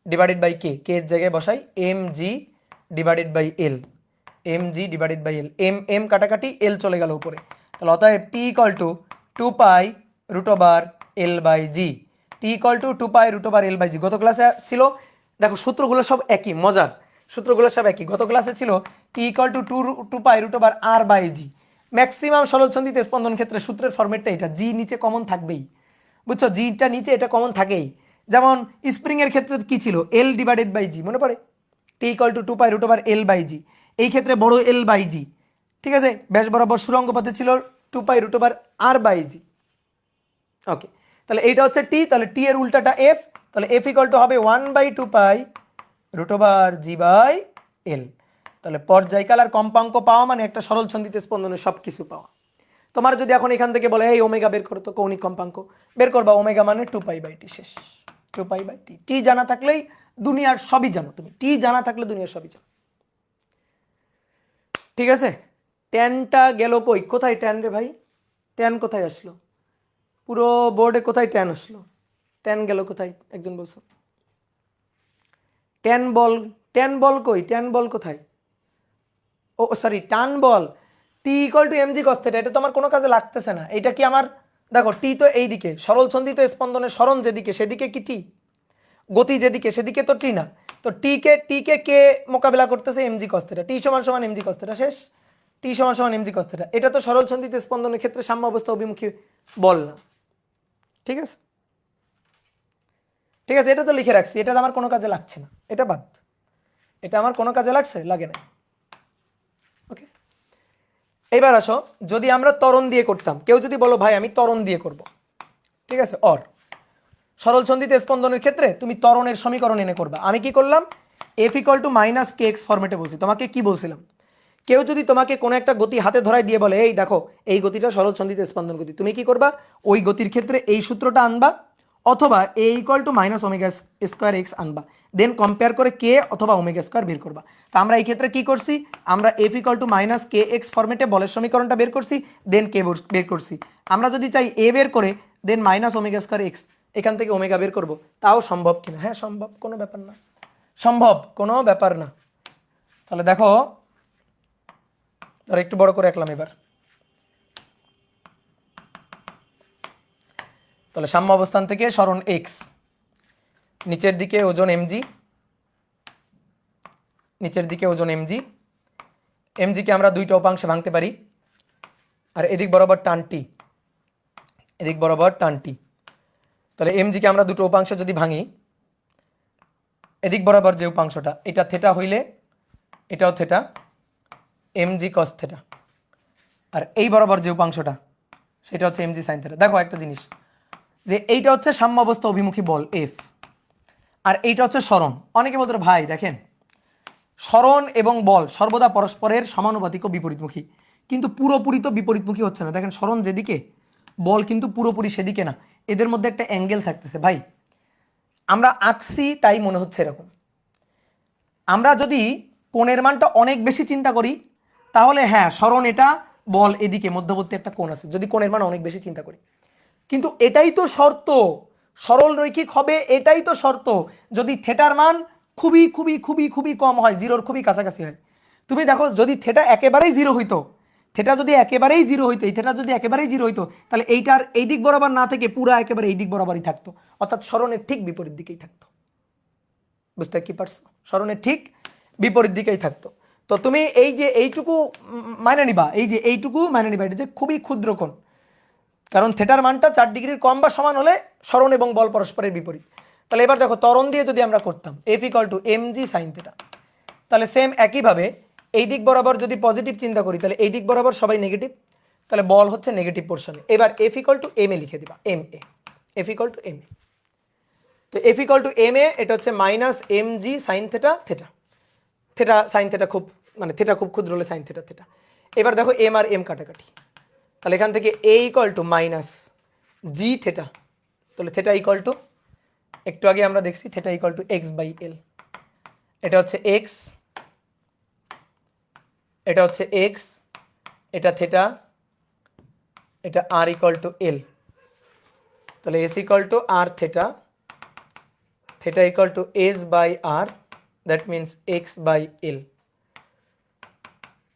divided by K, K এর জায়গায় বসাই M G divided by L, M G divided by L, M M কাটাকাটি, এল চলে গেল উপরে, তাহলে অতএব T equal to 2π√l/g, T equal to 2π√l/g। গত ক্লাসে ছিল, দেখো সূত্রগুলো সব একই, মজার সূত্রগুলো সব একই। গত ক্লাসে ছিল টি ইকুয়াল টু 2π√r/g। ম্যাক্সিমাম সরল ছন্দিত স্পন্দন ক্ষেত্রে সূত্রের ফরম্যাটটা এটা, জি নিচে কমন থাকবেই, বুঝছো? জিটা নিচে, এটা কমন থাকেই। যেমন স্প্রিং এর ক্ষেত্রে কি ছিল? এল ডিভাইডেড বাই জি, মনে পড়ে? টি ইকুয়াল টু 2π√l/g, এই ক্ষেত্রে বড় l/g, ঠিক আছে? ব্যাস বরাবর সুরঙ্গ পথে ছিল 2π√r/g। ওকে, তাহলে এইটা হচ্ছে টি, তাহলে টি এর উল্টাটা এফ, তাহলে এফ ইকুয়াল টু হবে 1/2π√g/l। তাহলে পর্যায়কাল আর কম্পাঙ্ক পাওয়া মানে একটা সরল ছন্দিত স্পন্দনের সব কিছু পাওয়া। তোমার যদি এখন এখান থেকে বলে এই ওমেগা বের করো, তো কৌণিক কম্পাঙ্ক বের করবা, ওমেগা মানে 2π/t, শেষ। 2π/t, টি জানা থাকলেই দুনিয়ার সবই জানো তুমি, টি জানা থাকলে দুনিয়ার সবই জানো। ঠিক আছে, ট্যানটা গেল কই? কোথায় ট্যান রে ভাই? ট্যান কোথায় আসলো? পুরো বোর্ডে কোথায় ট্যান আসলো? ট্যান গেল কোথায় একজন বলছো? ট্যান বল, ট্যান বল কই? ট্যান বল কোথায়? ও সরি, টান বল। T equal to mg cos theta, এটা তো আমার কোনো কাজে লাগতেছে না। এটা কি আমার, দেখো টি তো এইদিকে, সরল সন্ধিত স্পন্দনের সরণ যেদিকে সেদিকে কি টি, গতি যেদিকে সেদিকে তো টি না। তো টি কে কে মোকাবেলা করতেছে? MG cos theta. টি সমান সমান এমজি কস থিটা, শেষ। টি সমান সমান এমজি কস থিটা। এটা তো সরল সন্ধিত স্পন্দনের ক্ষেত্রে সাম্য অবস্থা অভিমুখী বল না, ঠিক আছে? ঠিক আছে, এটা তো লিখে রাখছি, এটা আমার কোনো কাজে লাগছে না, এটা বাদ। এটা আমার কোনো কাজে লাগছে? লাগে না। ওকে, এবার আসো, যদি আমরা ত্বরণ দিয়ে করতাম, কেউ যদি বলো ভাই আমি ত্বরণ দিয়ে করব, ঠিক আছে, অর সরল সন্ধিত স্পন্দনের ক্ষেত্রে তুমি ত্বরণের সমীকরণ এনে করবা। আমি কি করলাম? F equal to minus K X ফর্মেটে বলছি। তোমাকে কি বলছিলাম? কেউ যদি তোমাকে কোনো একটা গতি হাতে ধরায় দিয়ে বলে এই দেখো এই গতিটা সরল সন্ধিত স্পন্দন গতি, তুমি কি করবা? ওই গতির ক্ষেত্রে এই সূত্রটা আনবা, অথবা A equal to minus omega square X আনবা, দেন কম্পেয়ার করে কে অথবা ওমেগা স্কোয়ার বের করবা। তা আমরা এই ক্ষেত্রে কি করছি? আমরা F equal to minus K X ফর্মেটে বলের সমীকরণটা বের করছি, দেন কে বের করছি। আমরা যদি চাই এ বের করে than minus omega square x, এখান থেকে ওমেগা বের করব, তাও সম্ভব কিনা? হ্যাঁ সম্ভব, কোনো ব্যাপার না, সম্ভব, কোনো ব্যাপার না। তাহলে দেখো, আর একটু বড় করে রাখলাম এবার। তাহলে সাম্য অবস্থান থেকে সরণ এক্স, নিচের দিকে ওজন এমজি, নিচের দিকে ওজন এমজি, এমজিকে আমরা দুইটা উপাংশে ভাঙতে পারি, আর এদিক বরাবর টান টি, এদিক বরাবর টান টি। তাহলে এমজিকে আমরা দুটো উপাংশে যদি ভাঙি, এদিক বরাবর যে উপাংশটা এটা থেটা হইলে এটাও থেটা, এমজি কস থেটা, আর এই বরাবর যে উপাংশটা সেটা হচ্ছে এমজি সাইন থেটা। দেখো একটা জিনিস, যে এইটা হচ্ছে সাম্য অবস্থা অভিমুখী বল এফ, আর এইটা হচ্ছে সরণ। অনেকে বলতো ভাই দেখেন সরণ এবং বল সর্বদা পরস্পরের সমানুপাতিক ও বিপরীতমুখী, কিন্তু পুরোপুরি তো বিপরীতমুখী হচ্ছে না। দেখেন সরণ যেদিকে বল কিন্তু পুরোপুরি সেদিকে না, এদের মধ্যে একটা অ্যাঙ্গেল থাকতেছে। ভাই আমরা আঁকছি তাই মনে হচ্ছে এরকম, আমরা যদি কোণের মানটা অনেক বেশি চিন্তা করি তাহলে হ্যাঁ সরণ এটা, বল এদিকে, মধ্যবর্তী একটা কোণ আছে যদি কোণের মান অনেক বেশি চিন্তা করি। কিন্তু এটাই তো শর্ত, সরল রৈখিক হবে, এটাই তো শর্ত যদি থেটার মান খুবই খুবই খুবই খুবই কম হয়, জিরোর খুবই কাছাকাছি হয়। তুমি দেখো যদি থেটা একেবারেই জিরো হইতো, থেটা যদি একেবারেই জিরো হইতো, এই থেটা যদি একেবারেই জিরো হইতো, তাহলে এইটার এই দিক বরাবর না থেকে পুরা একেবারে এই দিক বরাবরই থাকতো, অর্থাৎ সরণের ঠিক বিপরীত দিকেই থাকতো। বুঝতে কি পারছো? সরণের ঠিক বিপরীত দিকেই থাকতো। তো তুমি এই যে এইটুকু মানে নিবা, এই যে এইটুকু মানে নিবা, এটা যে খুবই ক্ষুদ্র কোণ, কারণ থেটার মানটা 4 ডিগ্রির কম বা সমান হলে সরণ এবং বল পরস্পরের বিপরীত। তাহলে এবার দেখো ত্বরণ দিয়ে যদি আমরা করতাম F equal to mg sine theta, তাহলে সেম একইভাবে এই দিক বরাবর যদি পজিটিভ চিন্তা করি তাহলে এই দিক বরাবর সবাই নেগেটিভ, তাহলে বল হচ্ছে নেগেটিভ পোর্শনে। এবার F equal to M A লিখে দিবা, M A, F equal to M A. তো F equal to M A, এটা হচ্ছে minus M G sine theta, theta theta sine theta খুব মানে থেটা খুব ক্ষুদ্র হলে সাইন থেটা থেটা। এবার দেখো এম আর এম কাটাকাটি, তাহলে এখান থেকে A equal to minus G theta, তাহলে থেটা ইকুয়াল টু, একটু আগে আমরা দেখছি theta equal to x by L, এটা হচ্ছে এক্স, এটা হচ্ছে এক্স, এটা থেটা, এটা আর ইকুয়াল টু এল, তাহলে S equal to R theta, theta equal to S by R, that means x by L,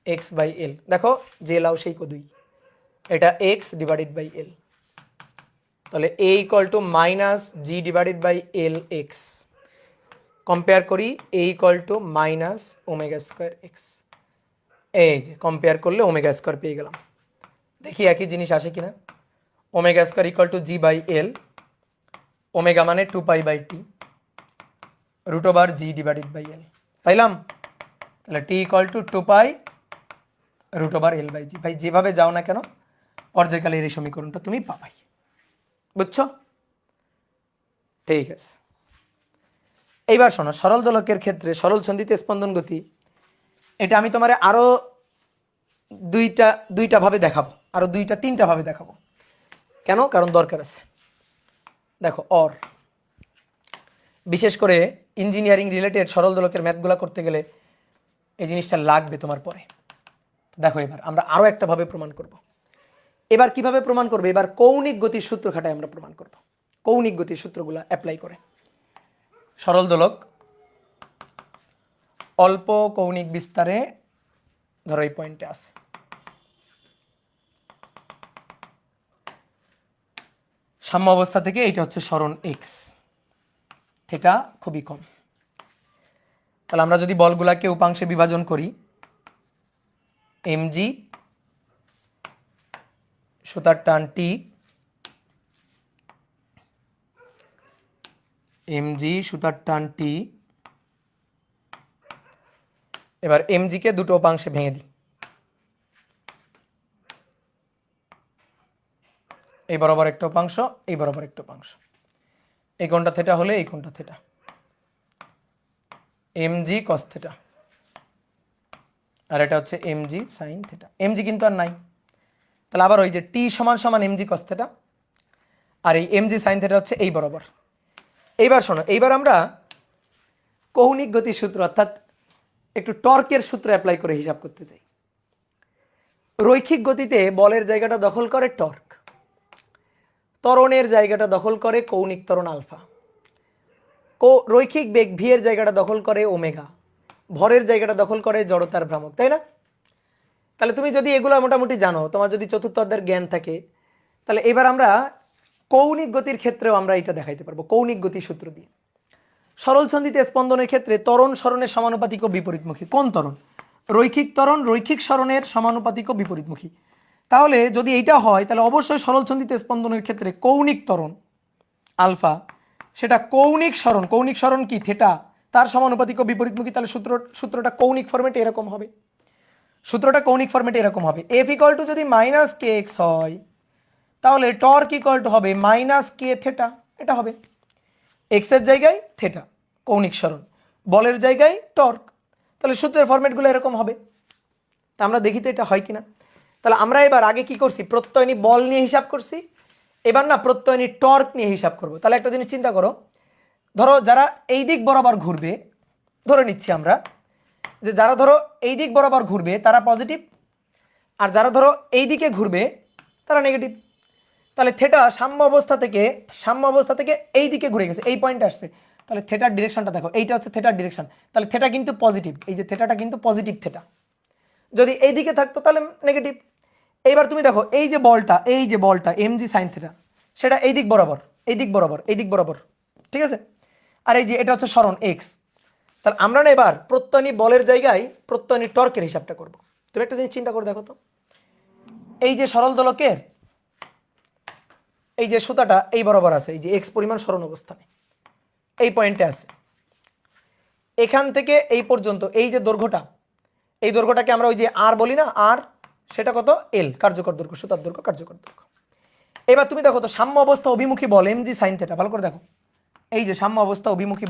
x by L. দেখো যে লাও সেই কদুই, এটা এক্স ডিভাইডেড বাই এল, তাহলে A equal to minus G divided by L X, compare করি A equal to minus omega square X, এই যে compare করলে ওমেগা স্কোয়ার পেয়ে গেলাম। দেখি একই জিনিস আসে কিনা। Omega square equal to G by L, omega মানে 2 pi by T, root over G divided by L, পাইলাম। তাহলে T equal to 2 pi root over L by G. ভাই যেভাবে যাও না কেন পর্যায়কালের এই সমীকরণটা তুমি পাবাই, বুঝছো? ঠিক আছে, এইবার শোনো সরল দোলকের ক্ষেত্রে সরল সন্ধিতে স্পন্দন গতি, এটা আমি তোমার আরো দুইটা ভাবে দেখাবো, আরো তিনটা ভাবে দেখাবো। কেন? কারণ দরকার আছে। দেখো অর, বিশেষ করে ইঞ্জিনিয়ারিং রিলেটেড সরল দোলকের ম্যাথগুলো করতে গেলে এই জিনিসটা লাগবে তোমার পরে। দেখো এবার আমরা আরো একটা ভাবে প্রমাণ করব। এবার কিভাবে প্রমাণ করবে? এবার কৌণিক গতির সূত্র খাটায় আমরা প্রমাণ করব। কৌণিক গতির সূত্রগুলো অ্যাপ্লাই করে। সরল দোলক অল্প কৌণিক বিস্তারে ধরো এই পয়েন্টে আছে, সাম্য অবস্থা থেকে এইটা হচ্ছে সরণ এক্স, থিটা খুবই কম। তাহলে আমরা যদি বলগুলাকে উপাংশে বিভাজন করি, mg সুতার টান টি, mg সুতার টান টি, এবার mg কে দুটো উপাংশে ভেঙে দিই, এই বরাবর একটা উপাংশ, এই বরাবর একটা উপাংশ, এই কোণটা থিটা হলে এই কোণটা থিটা, mg cos থিটা, আর এটা হচ্ছে mg sin থিটা। mg কিন্তু আর নাই, তাহলে আবার ওই যে t সমান সমান mg cos থিটা, আর এই mg sin থিটা হচ্ছে এই বরাবর। এইবার শোনো, এইবার আমরা কৌণিক গতির সূত্র অর্থাৎ একটু টর্কের সূত্র অ্যাপ্লাই করে হিসাব করতে চাই। রৈখিক গতিতে বলের জায়গাটা দখল করে টর্ক, ত্বরণের জায়গাটা দখল করে কৌণিক ত্বরণ আলফা, রৈখিক বেগ ভি এর জায়গাটা দখল করে ওমেগা, ভরের জায়গাটা দখল করে জড়তার ভ্রামক, তাই না? তাহলে তুমি যদি এগুলো মোটামুটি জানো, তোমার যদি চতুর্থ অধ্যায়ের জ্ঞান থাকে, তাহলে এবার আমরা কৌণিক গতির ক্ষেত্রেও আমরা এটা দেখাইতে পারবো কৌণিক গতির সূত্র দিয়ে। সরলছন্দিতে স্পন্দনের ক্ষেত্রে ত্বরণ সরণের সমানুপাতিক ও বিপরীতমুখী। কোন ত্বরণ? রৈখিক ত্বরণ রৈখিক সরণের সমানুপাতিক ও বিপরীতমুখী। তাহলে যদি এইটা হয় তাহলে অবশ্যই সরলছন্দিতে স্পন্দনের ক্ষেত্রে কৌণিক ত্বরণ আলফা, সেটা কৌণিক সরণ কি থিটা, তার সমানুপাতিক ও বিপরীতমুখী। তাহলে সূত্রটা কৌণিক ফরম্যাটে এরকম হবে, সূত্রটা কৌণিক ফরম্যাটে এরকম হবে, এফ ইকুয়াল টু যদি মাইনাস কে এক্স হয় তাহলে টর্ক ইকুয়াল টু হবে মাইনাস কে থিটা, এটা হবে এক্স এর জায়গায় থিটা কৌণিক সরণ, বলের জায়গায় টর্ক, তাহলে সূত্রের ফরম্যাটগুলো এরকম হবে। তা আমরা দেখি তো এটা হয় কিনা। তাহলে আমরা এবার আগে কি করছি, প্রত্যয়নী বল নিয়ে হিসাব করছি, এবার না প্রত্যয়নী টর্ক নিয়ে হিসাব করব। তাহলে একটা জিনিস চিন্তা করো, ধরো যারা এই দিক বরাবর ঘুরবে, ধরে নিচ্ছি আমরা যে যারা ধরো এই দিক বরাবর ঘুরবে তারা পজিটিভ, আর যারা ধরো এই দিকে ঘুরবে তারা নেগেটিভ। তাহলে থিটা সাম্য অবস্থা থেকে এই দিকে ঘুরে গেছে, এই পয়েন্টে আসছে, তাহলে থিটার ডিরেকশনটা দেখো, এইটা হচ্ছে থিটার ডিরেকশন, তাহলে থিটা কিন্তু পজিটিভ, এই যে থিটাটা কিন্তু পজিটিভ থিটা, যদি এই দিকে থাকতো তাহলে নেগেটিভ। এইবার তুমি দেখো এই যে বলটা এমজি সাইন থিটা, সেটা এই দিক বরাবর, ঠিক আছে, আর এই যে এটা হচ্ছে সরণ এক্স। তাহলে আমরা না এবার প্রত্যয়নী বলের জায়গায় প্রত্যয়নী টর্কের হিসাবটা করব। তুমি একটা জিনিস চিন্তা করে দেখো তো, এই যে সরল দোলকের এই যে সুতাটা এই বরাবর আছে, এই যে এক্স পরিমাণ সরণ অবস্থানে এই পয়েন্টে আছে, এখান থেকে এই পর্যন্ত এই যে দৈর্ঘ্যটা, এই দৈর্ঘ্যটাকে আমরা ওই যে আর বলি না, আর সেটা কত এল, কার্যকর দৈর্ঘ্য, সুতার দৈর্ঘ্য, কার্যকর দৈর্ঘ্য। এবার তুমি দেখো তো সাম্য অবস্থা অভিমুখী বল এমজি সাইন থিটা, ভালো করে দেখো, এই যে সাম্য অবস্থা অভিমুখী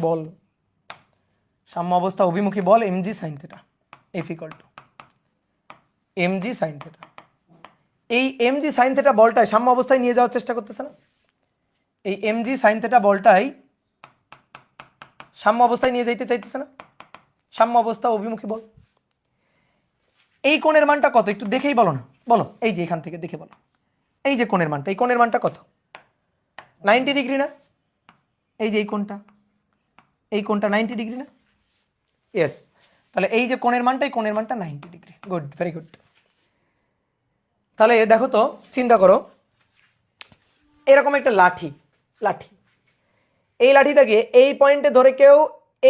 বল mg sine theta, F equal to mg sine theta. এই এমজি সাইন থিটা বলটাই সাম্য অবস্থায় নিয়ে যাওয়ার চেষ্টা করতেছে না, এই এমজি সাইন থিটা বলটাই সাম্য অবস্থায় নিয়ে যাইতে চাইতেছে না, সাম্য অবস্থা অভিমুখী বল। এই কোণের মানটা কত একটু দেখেই বলো না, বলো, এই যে এখান থেকে দেখে বলো, এই যে কোণের মানটা, এই কোণের মানটা কত? 90 ডিগ্রি না? এই যে এই কোণটা 90 ডিগ্রি না? ইয়েস, তাহলে এই যে কোণের মানটা 90 ডিগ্রি। Good, very good. তাহলে দেখো তো, চিন্তা করো, এরকম একটা লাঠি, এই লাঠিটাকে এই পয়েন্টে ধরে কেউ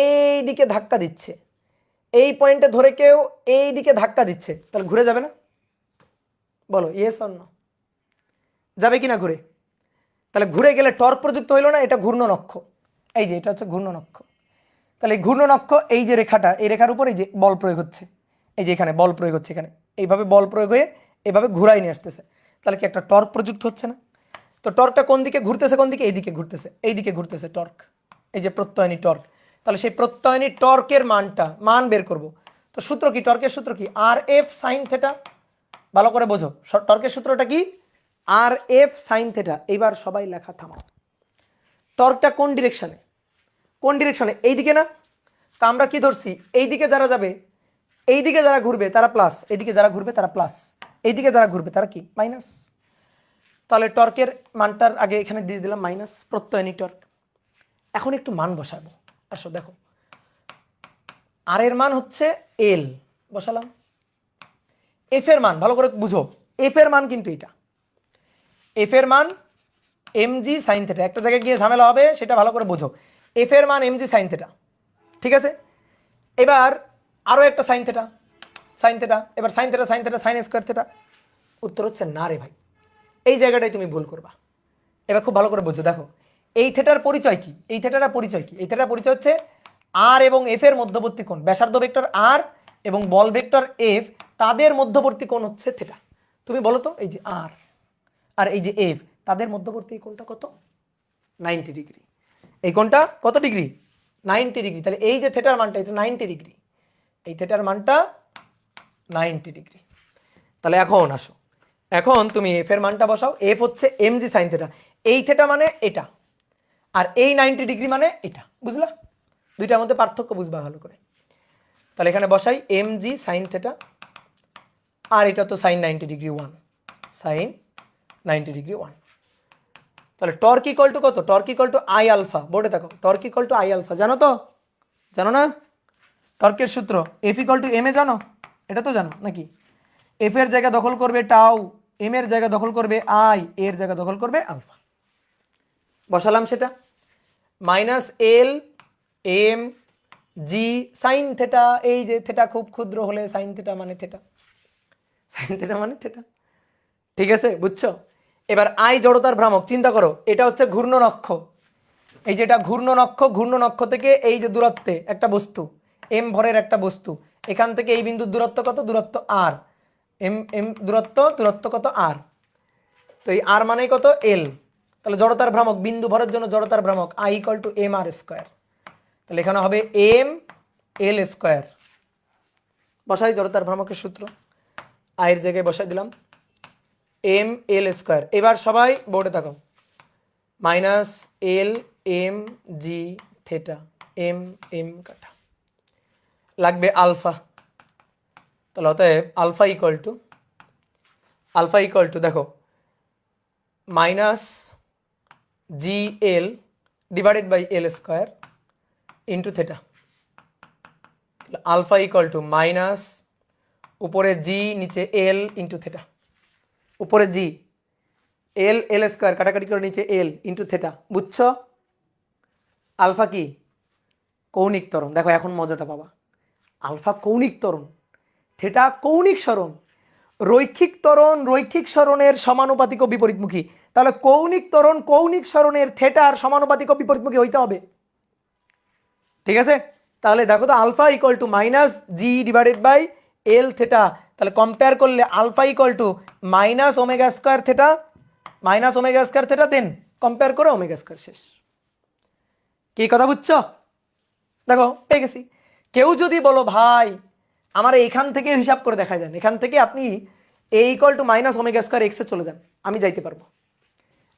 এই দিকে ধাক্কা দিচ্ছে, এই পয়েন্টে ধরে কেউ এই দিকে ধাক্কা দিচ্ছে, তাহলে ঘুরে যাবে না? বলো ইয়েস অর নো, যাবে কিনা ঘুরে? তাহলে ঘুরে গেলে টর্ক প্রযুক্ত হইল না, এটা ঘূর্ণন অক্ষ, এই যে এটা হচ্ছে ঘূর্ণন অক্ষ। তাহলে এই ঘূর্ণন অক্ষ, এই যে রেখাটা, এই রেখার উপর এই যে বল প্রয়োগ হচ্ছে, এই যে এখানে বল প্রয়োগ হচ্ছে, এখানে এইভাবে বল প্রয়োগ হয়ে এইভাবে ঘুরাই নিয়ে আসতেছে, তাহলে কি একটা টর্ক প্রযুক্ত হচ্ছে না? তো টর্কটা কোন দিকে ঘুরতেছে, এইদিকে ঘুরতেছে টর্ক, এই যে প্রত্যয়নী টর্ক। তাহলে সেই প্রত্যয়নী টর্কের মান বের করব। তো সূত্র কি, টর্কের সূত্র কি? আর এফ সাইন থিটা, ভালো করে বোঝো, টর্কের সূত্রটা কি? আর এফ সাইন থিটা। এইবার সবাই লেখা থামাও। টর্কটা কোন ডিরেকশনে? এইদিকে না? তা আমরা কি ধরছি, এইদিকে যারা যাবে, এইদিকে যারা ঘুরবে তারা প্লাস, এইদিকে যারা ঘুরবে তারা প্লাস, এইদিকে যারা ঘুরবে তারা কি মাইনাস। তাহলে টর্কের মানটার আগে এখানে দিয়ে দিলাম মাইনাস প্রত্যয়নী টর্ক। এখন একটু মান বসাবো। আসো দেখো, আর এর মান হচ্ছে এল, বসালাম। এফ এর মান ভালো করে বুঝো, এফ এর মান কিন্তু এটা, এফ এর মান mg sin থিটা। একটা জায়গায় গিয়ে ঝামেলা হবে, সেটা ভালো করে বুঝো। এফ এর মান mg sin থিটা, ঠিক আছে। এবার আরো একটা সাইন থিটা, সাইন থিটা, এবার sine theta sine theta sine square theta. উত্তর হচ্ছে না রে ভাই, এই জায়গাটাই তুমি ভুল করবা। এবার খুব ভালো করে বুঝো, দেখো এই থিটার পরিচয় কি, এই থিটার পরিচয় কি, এই থিটার পরিচয় হচ্ছে আর এবং এফ এর মধ্যবর্তী কোণ, ব্যাসার্ধ ভেক্টর আর এবং বল ভেক্টর এফ, তাদের মধ্যবর্তী কোণ হচ্ছে থিটা। তুমি বলো তো, এই যে আর আর এই যে এফ, তাদের মধ্যবর্তী কোণটা কত? 90 ডিগ্রি। এই কোণটা কত ডিগ্রি? 90 ডিগ্রি। তাহলে এই যে থিটার মানটা, এটা 90 ডিগ্রি, এই থিটার মানটা 90 ডিগ্রি। তাহলে এখন আসো, এখন তুমি এফ এর মানটা বসাও। এফ হচ্ছে mg sin থিটা, এই থিটা মানে এটা, আর এই 90 ডিগ্রি মানে এটা, বুঝলা? দুইটার মধ্যে পার্থক্য বুঝবা ভালো করে। তাহলে এখানে বসাই mg sin থিটা, আর এটা তো sin 90 ডিগ্রি 1, sin 90 ডিগ্রি 1। তাহলে টর্ক ইকুয়াল টু কত? Torque equal to I alpha. বোর্ডে দেখো, torque equal to I alpha, জানো তো? জানো না টর্কের সূত্র? F equal to M A জানো? এটা তো জানো নাকি? এফ এর জায়গা দখল করবে টাউ, এম এর জায়গা দখল করবে আই, এর জায়গা দখল করবে আলফা। বসালাম সেটা, minus L M G sine theta. এই যে থেটা খুব ক্ষুদ্র হলে সাইন থেটা মানে থেটা, সাইন থেটা মানে থেটা, ঠিক আছে, বুঝছো? এবার আই জড়তার ভ্রামক, চিন্তা করো, এটা হচ্ছে ঘূর্ণন অক্ষ। এই যে এটা ঘূর্ণন অক্ষ, ঘূর্ণন অক্ষ থেকে এই যে দূরত্বে একটা বস্তু, এম ভরের একটা বস্তু, এখান থেকে এই বিন্দুর দূরত্ব কত? দূরত্ব আর, এম দূরত্ব কত? আর। তো এই আর মানে কত? এল। তাহলে জড়তার ভ্রামক, বিন্দু ভরের জন্য জড়তার ভ্রামক I equal to M R square. তাহলে এখানে হবে এম এল স্কোয়ার। বসাই জড়তার ভ্রামকের সূত্র, আয়ের জায়গায় বসাই দিলাম এম এল স্কোয়ার। এবার সবাই বোর্ডে থাকো, minus L M G theta, M M কাটা, লাগবে আলফা। তাহলে অতএব আলফা ইকুয়াল টু দেখো minus G L divided by L square into theta. Alpha equal to minus উপরে জি নিচে এল ইন্টু থেটা, উপরে জি এল এল স্কোয়ার কাটাকাটি করে নিচে এল ইন্টু থেটা, বুঝছো? আলফা কি? কৌণিক ত্বরণ। দেখো এখন মজাটা পাবা, আলফা কৌণিক ত্বরণ, থেটা কৌণিক সরণ। রৈখিক ত্বরণ রৈখিক সরণের সমানুপাতিক ও বিপরীতমুখী, তাহলে কৌণিক ত্বরণ কৌণিক সরণের থেটার সমানুপাতিক ও বিপরীতমুখী হইতে হবে, ঠিক আছে? তাহলে দেখো তো alpha equal to minus G divided by L theta. তাহলে কম্পেয়ার করলে alpha equal to minus omega square theta, minus omega square theta, then compare করে ওমেগা স্কোয়ার, শেষ। কি কথা বুঝছো? দেখো পেয়ে গেছি। কেউ যদি বলো ভাই আমার এখান থেকে হিসাব করে দেখা যান, এখান থেকে আপনি A equal to minus omega square এক্সে চলে যান, আমি যাইতে পারবো,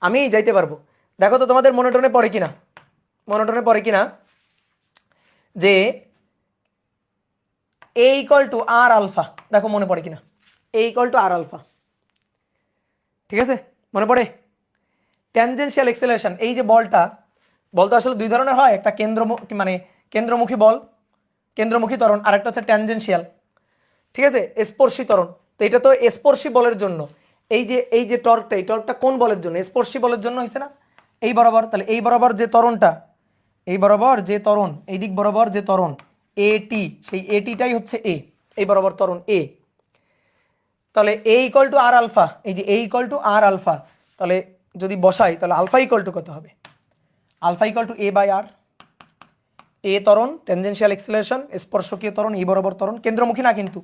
আমি যাইতে পারবো। দেখো তো তোমাদের মনোটনে পড়ে কিনা, মনোটনে পড়ে কিনা যে A equal to R alpha, দেখো মনে পড়ে কিনা, এ ইকুয়াল টু আর আলফা, ঠিক আছে, মনে পড়ে? ট্যানজেনশিয়াল এক্সেলারেশন, এই যে বলটা, বল তো আসলে দুই ধরনের হয়, একটা মানে কেন্দ্রমুখী বল, কেন্দ্রমুখী ত্বরণ, আর একটা হচ্ছে ট্যানজেনশিয়াল, ঠিক আছে, স্পর্শী ত্বরণ। তো এটা তো স্পর্শী বলের জন্য, এই যে টর্কটা, এই টর্কটা কোন বলের জন্য? স্পর্শী বলের জন্য হয়েছে না, এই বরাবর। তাহলে এই বরাবর যে ত্বরণটা, এই বরাবর যে ত্বরণ, এই দিক বরাবর যে ত্বরণ এটি, সেই এটিটাই হচ্ছে এ, এই বরাবর ত্বরণ এ। তাহলে A equal to R alpha, এই যে A equal to R alpha, তাহলে যদি বসাই তাহলে আলফা ইকুয়াল টু কত হবে? Alpha equal to A by R. A ত্বরণ ট্যানজেনশিয়াল এক্সেলারেশন, স্পর্শকীয় ত্বরণ, এই বরাবর ত্বরণ, কেন্দ্রমুখী না কিন্তু,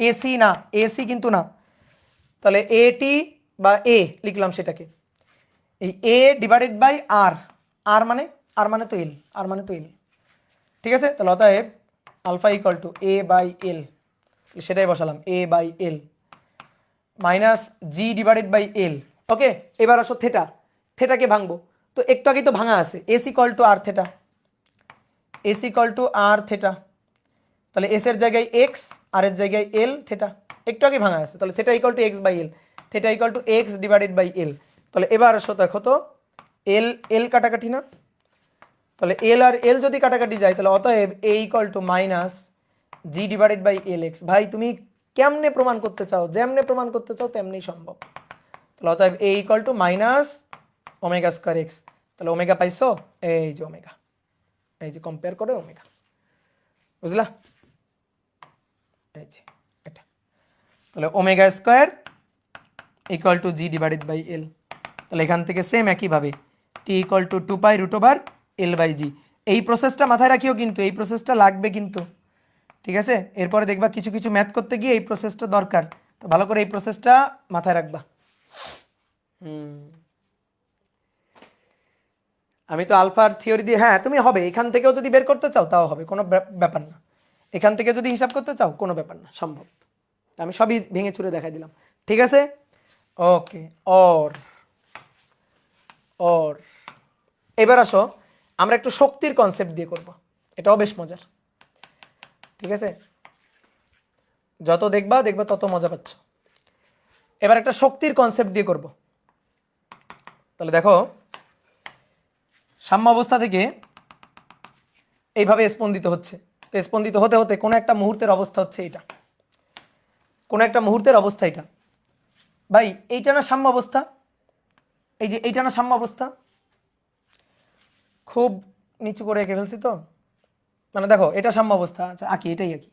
এসি না, এসি কিন্তু না। তাহলে এটি বা এ লিখলাম সেটাকে, এই এ ডিভাইডেড বাই আর, আর মানে তো এল, আর মানে তো এল, ঠিক আছে? তাহলে অতএব alpha equal to A by L, সেটাই বসালাম, A by L minus G divided by L. Okay, এবার আসো থেটা, থেটাকে ভাঙবো। তো একটু আগেই তো ভাঙা আছে, S equal to R theta, S equal to R theta. তাহলে এস এর জায়গায় এক্স, আর এর জায়গায় এল থেটা, একটু আগে ভাঙা আছে। তাহলে theta equal to x by L, theta equal to x divided by L. তাহলে এবার আসো দেখো তো এল এল কাটাকাটি না, তাহলে এল আর এল যদি কাটাকাটি যায় তাহলে অতএব A equal to minus G divided by L X. ভাই তুমি কেমনে প্রমাণ করতে চাও, যেমনে প্রমাণ করতে চাও তেমনি সম্ভব। তাহলে অতএব A equal to minus omega square X. তাহলে ওমেগা পাইছো, এই যে ওমেগা, এই যে কম্পেয়ার করে ওমেগা, বুঝলা, এই যে এটা। তাহলে omega square equal to G divided by L. তাহলে এখান থেকে সেম একইভাবে T equal to 2 pi root over L by G. এই প্রসেসটা মাথায় রাখিও কিন্তু, এই প্রসেসটা লাগবে কিন্তু, ঠিক আছে। এরপরে দেখবা কিছু কিছু ম্যাথ করতে গিয়ে এই প্রসেসটা দরকার, তো ভালো করে এই প্রসেসটা মাথায় রাখবা। আমি তো আলফার থিওরি দিয়ে, হ্যাঁ তুমি হবে, এখান থেকেও যদি বের করতে চাও তাও হবে, কোনো ব্যাপার না। এখান থেকে যদি হিসাব করতে চাও কোনো ব্যাপার না, সম্ভব। আমি সবই ভেঙে চুরে দেখাই দিলাম, ঠিক আছে। ওকে, অর অর এবার আসো আমরা একটু শক্তির কনসেপ্ট দিয়ে করব, এটাও বেশ মজার, ঠিক আছে। যত দেখবা দেখবা তত মজা পাচ্ছ। এবার একটা শক্তির কনসেপ্ট দিয়ে করব। তাহলে দেখো সাম্য অবস্থা থেকে এইভাবে স্পন্দিত হচ্ছে, তো স্পন্দিত হতে হতে কোনো একটা মুহূর্তের অবস্থা হচ্ছে এটা, কোনো একটা মুহূর্তের অবস্থা এটা। ভাই এইটা না সাম্য অবস্থা, এই যে এইটা না সাম্য অবস্থা, খুব নিচু করে এঁকে ফেলছি তো, মানে দেখো এটা সাম্য অবস্থা, আচ্ছা আঁকি, এটাই আঁকি,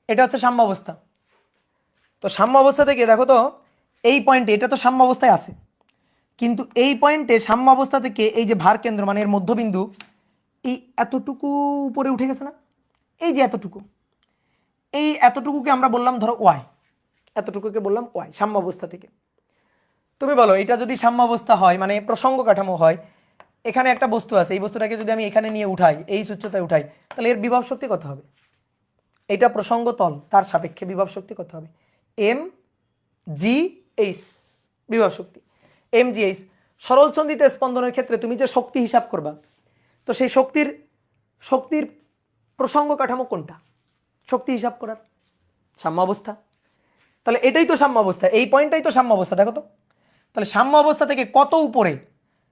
এটা হচ্ছে সাম্য অবস্থা। তো সাম্য অবস্থা থেকে দেখো তো এই পয়েন্টে, এটা তো সাম্য অবস্থায় আছে, কিন্তু এই পয়েন্টে সাম্য অবস্থা থেকে এই যে ভার কেন্দ্র মানে এর মধ্যবিন্দু এই এতটুকু উপরে উঠে গেছে না, এই যে এতটুকু, এই এতটুকুকে আমরা বললাম ধরো ওয়াই, এতটুকুকে বললাম ওয়াই সাম্য অবস্থা থেকে। তুমি বলো এটা যদি সাম্য অবস্থা হয় মানে প্রসঙ্গ কাঠামো হয়, এখানে একটা বস্তু আছে, এই বস্তুটাকে যদি আমি এখানে নিয়ে উঠাই, এই উচ্চতায় উঠাই, তাহলে এর বিভব শক্তি কত হবে? এটা প্রসঙ্গ তল, তার সাপেক্ষে বিভব শক্তি কত হবে? এম জি এইচ বিভব শক্তি, এম জি এইচ। সরলচন্দিত স্পন্দনের ক্ষেত্রে তুমি যে শক্তি হিসাব করবা, তো সেই শক্তির প্রসঙ্গ কাঠামো কোনটা শক্তি হিসাব করার? সাম্য অবস্থা। তাহলে এটাই তো সাম্য অবস্থা, এই পয়েন্টটাই তো সাম্য অবস্থা। দেখো তো তাহলে সাম্য অবস্থা থেকে কত উপরে,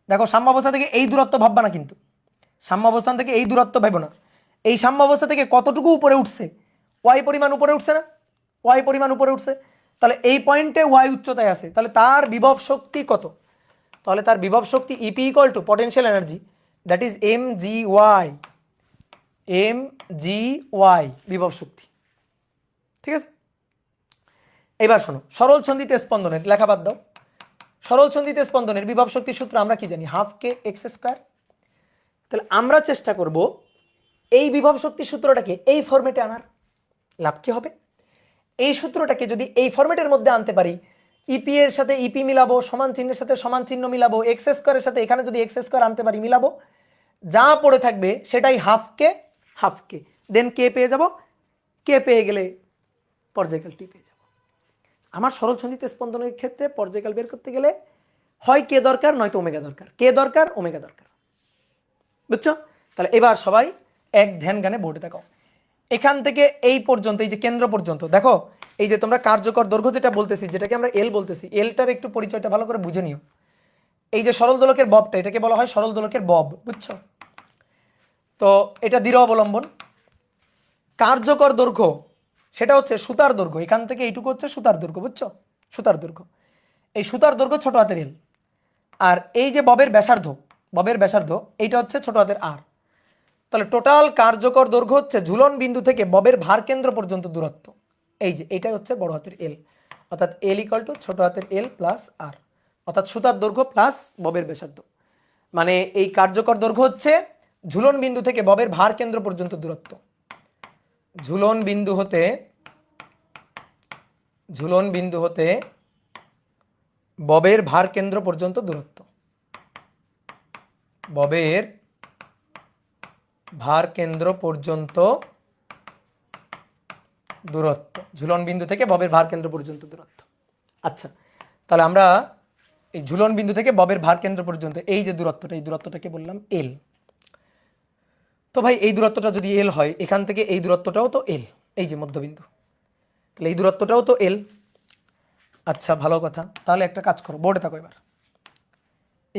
দেখো সাম্য অবস্থা থেকে এই দূরত্ব ভাববা না কিন্তু, সাম্য অবস্থান থেকে এই দূরত্ব ভাবো না, এই সাম্য অবস্থা থেকে কতটুকু উপরে উঠছে, ওয়াই পরিমাণ উপরে উঠছে না, ওয়াই পরিমাণ উপরে উঠছে। তাহলে এই পয়েন্টে ওয়াই উচ্চতায় আছে, তাহলে তার বিভব শক্তি কত? তাহলে তার বিভব শক্তি EP equal to potential energy, that is M G Y, M G Y বিভব শক্তি, ঠিক আছে। এবার শোনো সরল ছন্দিত স্পন্দনের, লেখা বাদ দাও, সরল ছন্দিত স্পন্দনের বিভব শক্তির সূত্র আমরা কি জানি? Half K x square. তাহলে আমরা চেষ্টা করব এই বিভব শক্তির সূত্রটাকে এই ফরম্যাটে আনার। লাভ কি হবে? এই সূত্রটাকে যদি এই ফরম্যাটের মধ্যে আনতে পারি, ইপি এর সাথে ইপি মিলাবো, সমান চিহ্নের সাথে সমান চিহ্ন মিলাবো, এক্স স্কয়ারের সাথে এখানে যদি এক্স স্কয়ার আনতে পারি মিলাবো, যা পড়ে থাকবে সেটাই হাফ কে দেন কে পেয়ে যাব, কে পেয়ে গেলে পর্যায়কাল টি পেয়ে যাব। আমার সরল ছন্দিত স্পন্দনের ক্ষেত্রে পর্যায়কাল বের করতে গেলে হয় কে দরকার, নয়তো ওমেগা দরকার, কে দরকার ওমেগা দরকার, বুঝছো? তাহলে এবার সবাই এক ধ্যান গানে বোর্ডে দেখো, এখান থেকে এই পর্যন্ত, এই যে কেন্দ্র পর্যন্ত দেখো, এই যে তোমরা কার্যকর দৈর্ঘ্য যেটা বলতেছি, যেটাকে আমরা এল বলতেছি, এলটার একটু পরিচয়টা ভালো করে বুঝে নিও। এই যে সরল দোলকের ববটা, এটাকে বলা হয় সরল দোলকের বব, বুঝছো? তো এটা দৃঢ় অবলম্বন। কার্যকর দৈর্ঘ্য সেটা হচ্ছে সুতার দৈর্ঘ্য, এখান থেকে এইটুকু হচ্ছে সুতার দৈর্ঘ্য, বুঝছো? সুতার দৈর্ঘ্য, এই সুতার দৈর্ঘ্য ছোট হাতের এল, আর এই যে ববের ব্যাসার্ধ এইটা হচ্ছে ছোট হাতের আর। তাহলে টোটাল কার্যকর দৈর্ঘ্য হচ্ছে ঝুলন বিন্দু থেকে ববের ভার কেন্দ্র পর্যন্ত দূরত্ব, এই যে এইটাই হচ্ছে বড় হাতের এল, অর্থাৎ এল ইকুয়াল টু ছোট হাতের এল প্লাস আর, অর্থাৎ সুতার দৈর্ঘ্য প্লাস ববের ব্যাসার্ধ। মানে এই কার্যকর দৈর্ঘ্য হচ্ছে ঝুলন বিন্দু থেকে ববের ভার কেন্দ্র পর্যন্ত দূরত্ব, ঝুলন বিন্দু হতে ববের ভার কেন্দ্র পর্যন্ত দূরত্ব, ববের ভার কেন্দ্র পর্যন্ত দূরত্ব, ঝুলন বিন্দু থেকে ববের ভার কেন্দ্র পর্যন্ত দূরত্ব। আচ্ছা, তাহলে আমরা এই ঝুলন বিন্দু থেকে ববের ভার কেন্দ্র পর্যন্ত এই যে দূরত্বটা, এই দূরত্বটাকে বললাম এল। তো ভাই এই দূরত্বটা যদি এল হয়, এখান থেকে এই দূরত্বটাও তো এল, এই যে মধ্যবিন্দু, তাহলে এই দূরত্বটাও তো এল। আচ্ছা ভালো কথা, তাহলে একটা কাজ করো, বোর্ডে থাকো এবার।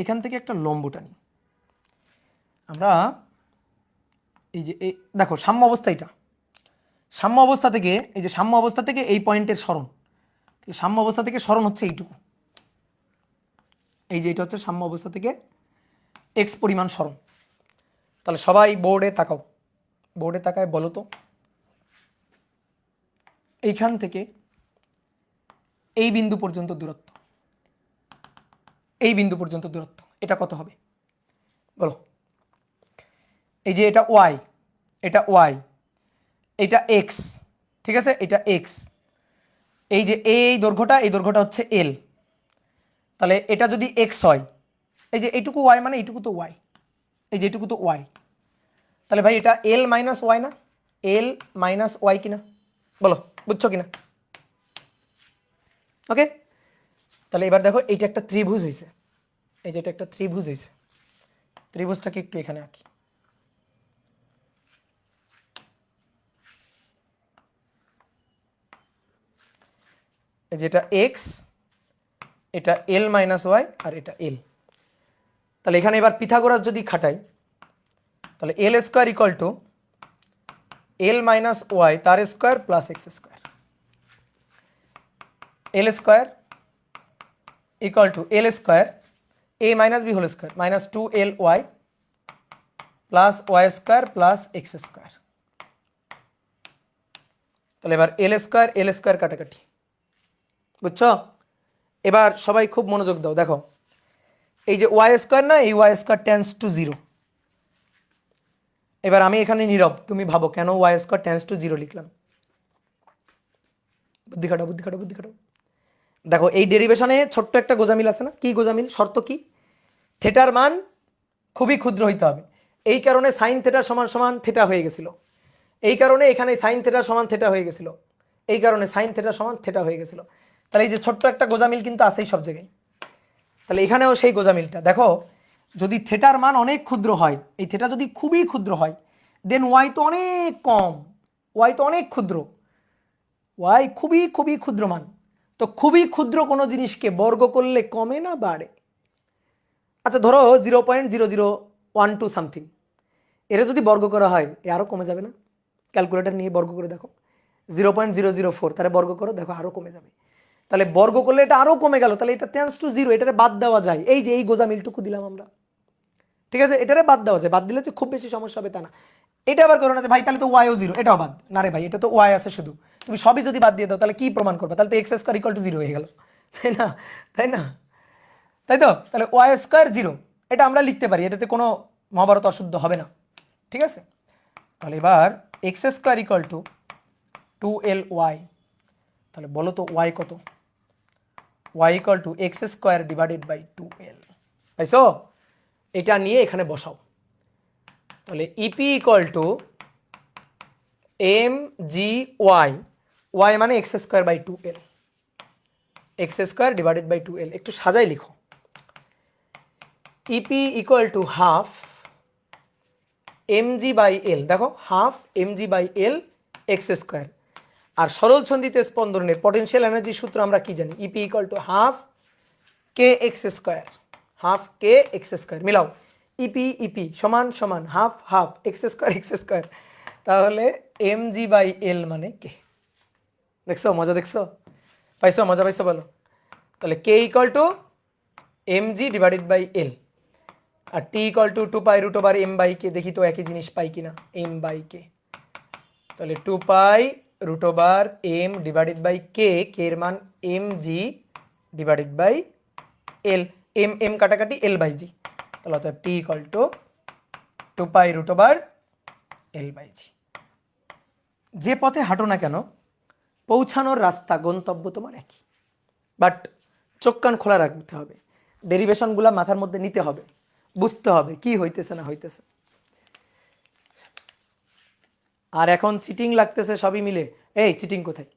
এখান থেকে একটা লম্ব টানি আমরা, এই যে এই দেখো সাম্য অবস্থা, এটা সাম্য অবস্থা থেকে, এই যে সাম্য অবস্থা থেকে এই পয়েন্টের সরণ, সাম্য অবস্থা থেকে সরণ হচ্ছে এইটুকু, এই যে এটা হচ্ছে সাম্য অবস্থা থেকে এক্স পরিমাণ সরণ। তাহলে সবাই বোর্ডে তাকাও, বোর্ডে তাকায় বলো তো এইখান থেকে এই বিন্দু পর্যন্ত দূরত্ব, এই বিন্দু পর্যন্ত দূরত্ব এটা কত হবে বলো? এই যে এটা ওয়াই, এটা ওয়াই, এটা এক্স, ঠিক আছে, এটা এক্স, এই যে এই দৈর্ঘ্যটা, এই দৈর্ঘ্যটা হচ্ছে এল। তাহলে এটা যদি এক্স হয়, এই যে এইটুকু ওয়াই মানে এইটুকু তো ওয়াই, এই যে এইটুকু তো ওয়াই, তাহলে ভাই এটা এল মাইনাস ওয়াই না, এল মাইনাস ওয়াই কিনা বলো, বুঝছো কিনা? ওকে, তাহলে এবার দেখো এইটা একটা ত্রিভুজ হয়েছে, এই যে এটা একটা ত্রিভুজ হয়েছে, ত্রিভুজটাকে একটু এখানে আঁকি। এই যেটা এক্স, এটা এল মাইনাস ওয়াই, আর এটা এল। তাহলে এখানে এবার পিথাগোরাস যদি খাটাই, তাহলে L square equal to L minus Y তার square plus X square, L square equal to L square A minus B whole square minus 2ly plus Y square plus X square. তাহলে এবার এল square কাটাকাটি, বুঝছো? এবার সবাই খুব মনোযোগ দাও, দেখো এই যে ওয়াই স্কোয়ার না, এই ওয়াই স্কোয়ার টেন্স টু 0। এবার আমি এখানে নীরব, তুমি ভাবো কেন ওয়াই স্কোয়ার টেন্স টু 0 লিখলাম? বুদ্ধি খাটাও, বুদ্ধি খাটাও, বুদ্ধি খাটাও। দেখো এই ডেরিভেশনে ছোট্ট একটা গোজামিল আছে না? কি গোজামিল? শর্ত কি? থেটার মান খুবই ক্ষুদ্র হইতে হবে, এই কারণে সাইন থেটা সমান সমান থেটা হয়ে গেছিল, এই কারণে এখানে সাইন থেটা সমান থেটা হয়ে গেছিল, এই কারণে সাইন থেটা সমান থেটা হয়ে গেছিল। তাহলে এই যে ছোট্ট একটা গোজামিল কিন্তু আছেই সব জায়গায়। তাহলে এখানেও সেই গোজামিলটা দেখো, যদি থেটার মান অনেক ক্ষুদ্র হয়, এই থেটা যদি খুবই ক্ষুদ্র হয়, দেন ওয়াই তো অনেক কম, ওয়াই তো অনেক ক্ষুদ্র, ওয়াই খুবই খুবই ক্ষুদ্র মান। তো খুবই ক্ষুদ্র কোনো জিনিসকে বর্গ করলে কমে না বাড়ে? আচ্ছা ধরো 0.0012 সামথিং, এর যদি বর্গ করা হয় এ আরও কমে যাবে না? ক্যালকুলেটর নিয়ে বর্গ করে দেখো, 0.004, তাহলে বর্গ করো, দেখো আরও কমে যাবে। তাহলে বর্গ করলে এটা আরও কমে গেল, তাহলে এটা টেন্স টু 0, এটারে বাদ দেওয়া যায়। এই যে এই গোজামিলটুকু দিলাম আমরা, ঠিক আছে, এটারে বাদ দেওয়া যায়, বাদ দিলে যে খুব বেশি সমস্যা হবে তা না। এটা আবার করো না যে ভাই তাহলে তো ওয়াইও 0, এটাও বাদ না রে ভাই, এটা তো ওয়াই আছে শুধু, তুমি সবই যদি বাদ দিয়ে দাও তাহলে কি প্রমাণ করবে? তাহলে তো এক্স স্কোয়ার ইকুয়াল টু 0 হয়ে গেল, তাই না? তাই না? তাই তো, তাহলে ওয়াই স্কোয়ার 0 এটা আমরা লিখতে পারি, এটাতে কোনো মহাভারত অশুদ্ধ হবে না, ঠিক আছে? তাহলে এবার x square equal two 2ly, তাহলে বলো তো ওয়াই কত? Y equal to X square divided by 2l, পাইছো? এটা নিয়ে এখানে বসাও, তাহলে EP equal to M G Y, Y মানে x square by 2l, X square divided by 2l, একটু সাজাই লিখো। EP equal to half mg by L, দেখো half mg by L x square. আর সরল সন্ধিতে স্পন্দনের পটেনশিয়াল এনার্জি সূত্র আমরা কি জানি? EP equal to half K X square, half K X square, মিলাও, ইপি ইপি সমান সমান হাফ হাফ এক্স স্কোয়ার, তাহলে mg বাই এল মানে কে। দেখছো মজা? দেখছো? পাইছো? মজা পাইছো? বলো। তাহলে K equal to mg divided by L, আর T equal to 2 pi root over M by K, দেখি তো একই জিনিস পাই কিনা, এম বাই কে। তাহলে 2 pi root over M divided by K, K এর মান M G divided by L, M M কাটাকাটি এল বাই জি, তাহলে অর্থাৎ T equal to 2 pi root over L by G. যে পথে হাঁটো না কেন পৌঁছানোর রাস্তা গন্তব্য তোমার একই, বাট চোখ কান খোলা রাখতে হবে, ডেরিভেশনগুলো মাথার মধ্যে নিতে হবে, বুঝতে হবে কি হইতেছে না হইতেছে। আর এখন চিটিং লাগতেছে সবই মিলে, এই চিটিং কোথায়?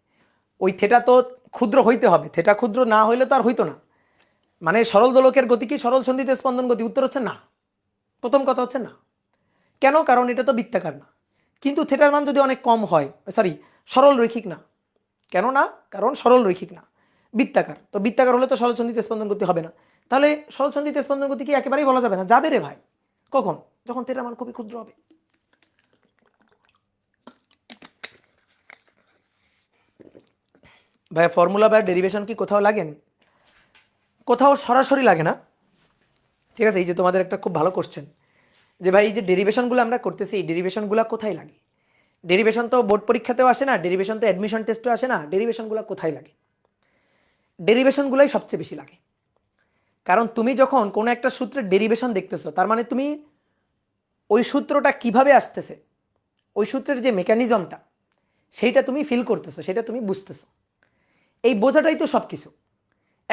ওই থেটা তো ক্ষুদ্র হইতে হবে, থেটা ক্ষুদ্র না হইলে তো আর হইতো না। মানে সরল দোলকের গতি কি সরল সন্ধিতে স্পন্দন গতি? উত্তর হচ্ছে না, প্রথম কথা হচ্ছে না। কেন? কারণ এটা তো বৃত্তাকার না। কিন্তু থেটার মান যদি অনেক কম হয়, সরি সরল রৈখিক না, কেন না? কারণ সরল রৈখিক না, বৃত্তাকার। তো বৃত্তাকার হলে তো সরল সন্ধিতে স্পন্দন গতি হবে না, তাহলে সরলসন্ধিতে স্পন্দন গতি কি একেবারেই বলা যাবে না? যাবে রে ভাই। কখন? যখন থিটার মান খুবই ক্ষুদ্র হবে। ভাই ফর্মুলা বা ডেরিভেশন কি কোথাও লাগেন? কোথাও সরাসরি লাগে না, ঠিক আছে। এই যে তোমাদের একটা খুব ভালো কোশ্চেন যে ভাই এই যে ডেরিভেশনগুলো আমরা করতেছি, এই ডেরিভেশনগুলো কোথায় লাগে? ডেরিভেশন তো বোর্ড পরীক্ষাতেও আসে না, ডেরিভেশন তো অ্যাডমিশন টেস্টেও আসে না, ডেরিভেশনগুলো কোথায় লাগে? ডেরিভেশনগুলোই সবচেয়ে বেশি লাগে। কারণ তুমি যখন কোনো একটা সূত্রের ডেরিভেশন দেখতেছো, তার মানে তুমি ওই সূত্রটা কিভাবে আসতেছে, ওই সূত্রের যে মেকানিজমটা, সেইটা তুমি ফিল করতেছো, সেটা তুমি বুঝতেছো। এই বোঝাটাই তো সব কিছু।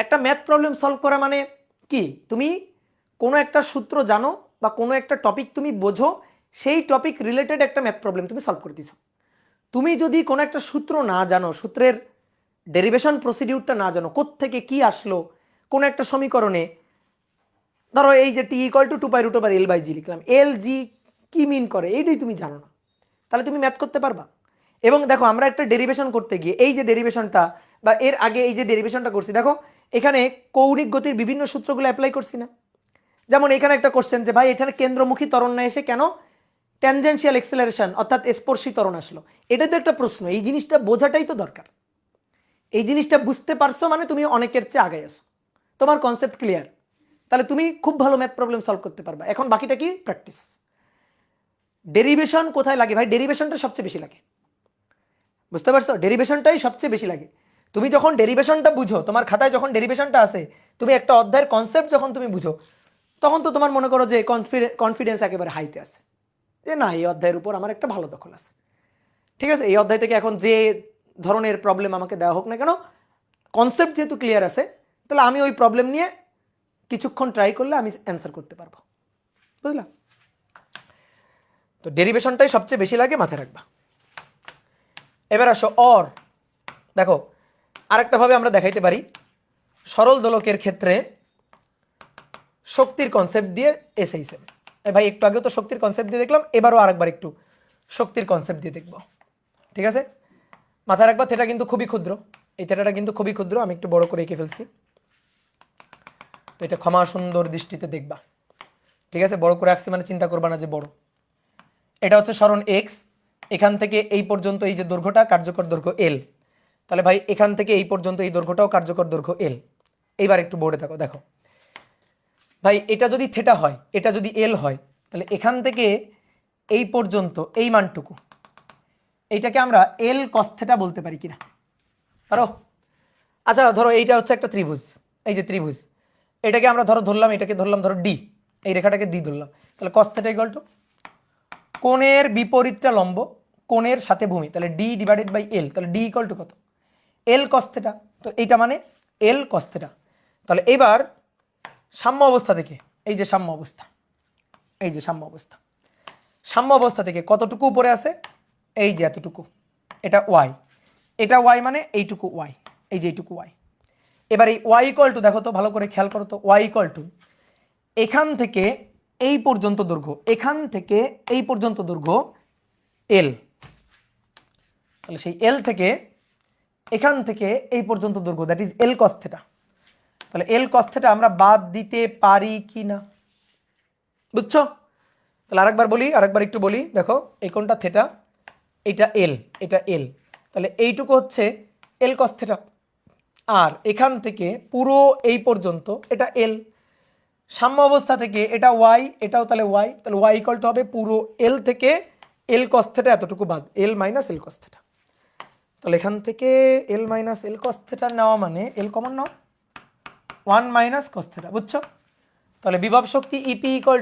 একটা ম্যাথ প্রবলেম সলভ করা মানে কি? তুমি কোনো একটা সূত্র জানো বা কোনো একটা টপিক তুমি বোঝো, সেই টপিক রিলেটেড একটা ম্যাথ প্রবলেম তুমি সলভ করতেছো। তুমি যদি কোনো একটা সূত্র না জানো, সূত্রের ডেরিভেশন প্রসিডিউরটা না জানো, কোত্থেকে কি আসলো কোনো একটা সমীকরণে, ধরো এই যে টি ইকুয়াল টু 2π√L/g লিখলাম, এল জি কি মিন করে এইটাই তুমি জানো না, তাহলে তুমি ম্যাথ করতে পারবা? এবং দেখো আমরা একটা ডেরিভেশন করতে গিয়ে এই যে ডেরিভেশনটা বা এর আগে এই যে ডেরিভেশনটা করছি, দেখো এখানে কৌণিক গতির বিভিন্ন সূত্রগুলো অ্যাপ্লাই করছি না? যেমন এখানে একটা কোশ্চেন যে ভাই এখানে কেন্দ্রমুখী ত্বরণ না এসে কেন ট্যানজেনশিয়াল এক্সেলারেশন অর্থাৎ স্পর্শী ত্বরণ আসলো? এটা তো একটা প্রশ্ন। এই জিনিসটা বোঝাটাই তো দরকার। এই জিনিসটা বুঝতে পারছো মানে তুমি অনেকের চেয়ে আগে আসো, তোমার কনসেপ্ট ক্লিয়ার, তাহলে তুমি খুব ভালো ম্যাথ প্রবলেম সলভ করতে পারবা। এখন বাকিটা কি? প্র্যাকটিস। ডেরিভেশন কোথায় লাগে ভাই? ডেরিভেশনটা সবচেয়ে বেশি লাগে, বুঝতে পারছো? ডেরিভেশনটাই সবচেয়ে বেশি লাগে। তুমি যখন ডেরিভেশনটা বুঝো, তোমার খাতায় যখন ডেরিভেশনটা আসে, তুমি একটা অধ্যায়ের কনসেপ্ট যখন তুমি বুঝো, তখন তো তোমার মনে করো যে কনফিডেন্স একেবারে হাইতে আছে, যে না এই অধ্যায়ের উপর আমার একটা ভালো দখল আছে, ঠিক আছে। এই অধ্যায় থেকে এখন যে ধরনের প্রবলেম আমাকে দেওয়া হোক না কেন, কনসেপ্ট যেহেতু ক্লিয়ার আছে, তাহলে আমি ওই প্রবলেম নিয়ে কিছুক্ষণ ট্রাই করলে আমি অ্যান্সার করতে পারবো, বুঝলা? তো ডেরিভেশনটাই সবচেয়ে বেশি লাগে, মাথায় রাখবা। এবার আসো অর। দেখো আরেকটা ভাবে আমরা দেখাইতে পারি, সরল দোলকের ক্ষেত্রে শক্তির কনসেপ্ট দিয়ে এসেইছেন। ভাই একটু আগে তো শক্তির কনসেপ্ট দিয়ে দেখলাম, এবারও আরেকবার একটু শক্তির কনসেপ্ট দিয়ে দেখব, ঠিক আছে। মাথায় রাখবা থেটা কিন্তু খুবই ক্ষুদ্র, এই থেটাটা কিন্তু খুবই ক্ষুদ্র, আমি একটু বড় করে এঁকে ফেলছি, তো এটা ক্ষমা সুন্দর দৃষ্টিতে দেখবা, ঠিক আছে। বড় করে আঁকছি মানে চিন্তা করবা না যে বড়। এটা হচ্ছে সরণ এক্স, এখান থেকে এই পর্যন্ত এই যে দৈর্ঘ্যটা কার্যকর দৈর্ঘ্য এল, তাহলে ভাই এখান থেকে এই পর্যন্ত এই দৈর্ঘ্যটাও কার্যকর দৈর্ঘ্য এল। এইবার একটু বোর্ডে থাকো, দেখো ভাই এটা যদি থেটা হয়, এটা যদি এল হয়, তাহলে এখান থেকে এই পর্যন্ত এই মানটুকু, এইটাকে আমরা এল কস থেটা বলতে পারি কিনা? পারো? আচ্ছা ধরো এইটা হচ্ছে একটা ত্রিভুজ, এই যে ত্রিভুজ, এটাকে আমরা ধরো ধরলাম, এটাকে ধরলাম ধরো ডি, এই রেখাটাকে ডি ধরলাম, তাহলে কস থেটা ইকুয়াল টু কোণের বিপরীতটা লম্ব, কোণের সাথে ভূমি, তাহলে ডি ডিভাইডেড বাই এল, তাহলে ডি ইকুয়াল টু কত? এল কস থেটা। তো এইটা মানে এল কস থেটা। তাহলে এবার সাম্য অবস্থা থেকে, এই যে সাম্য অবস্থা, এই যে সাম্য অবস্থা, সাম্য অবস্থা থেকে কতটুকু উপরে আছে? এই যে এতটুকু, এটা ওয়াই, এটা ওয়াই মানে এইটুকু ওয়াই, এই যে এইটুকু ওয়াই। এবার এই ওয়াই ইকুয়াল টু, দেখো তো ভালো করে খেয়াল করো তো, ওয়াই ইকুয়াল টু এখান থেকে এই পর্যন্ত দৈর্ঘ্য, এখান থেকে এই পর্যন্ত দৈর্ঘ্য এল, তাহলে সেই এল থেকে এখান থেকে এই পর্যন্ত দৈর্ঘ্য, that is L cos theta. তাহলে এল কস থেটা আমরা বাদ দিতে পারি কি না? বুঝছো? তাহলে আরেকবার বলি, আরেকবার একটু বলি, দেখো এই কোণটা থেটা, এটা এল, এটা এল, তাহলে এইটুকু হচ্ছে এল কস থেটা, আর এখান থেকে পুরো এই পর্যন্ত এটা এল। সাম্য অবস্থা থেকে এটা ওয়াই, এটাও তাহলে ওয়াই, তাহলে ওয়াই ইকুয়াল টু হবে পুরো এল থেকে এল কস থেটা এতটুকু বাদ, L minus L cos theta. তাহলে এখান থেকে এল মাইনাস এল কস থেটা নেওয়া মানে এল কমন নাও, 1 মাইনাস কস থেটা, বুঝছো? তাহলে বিভব শক্তি EP equal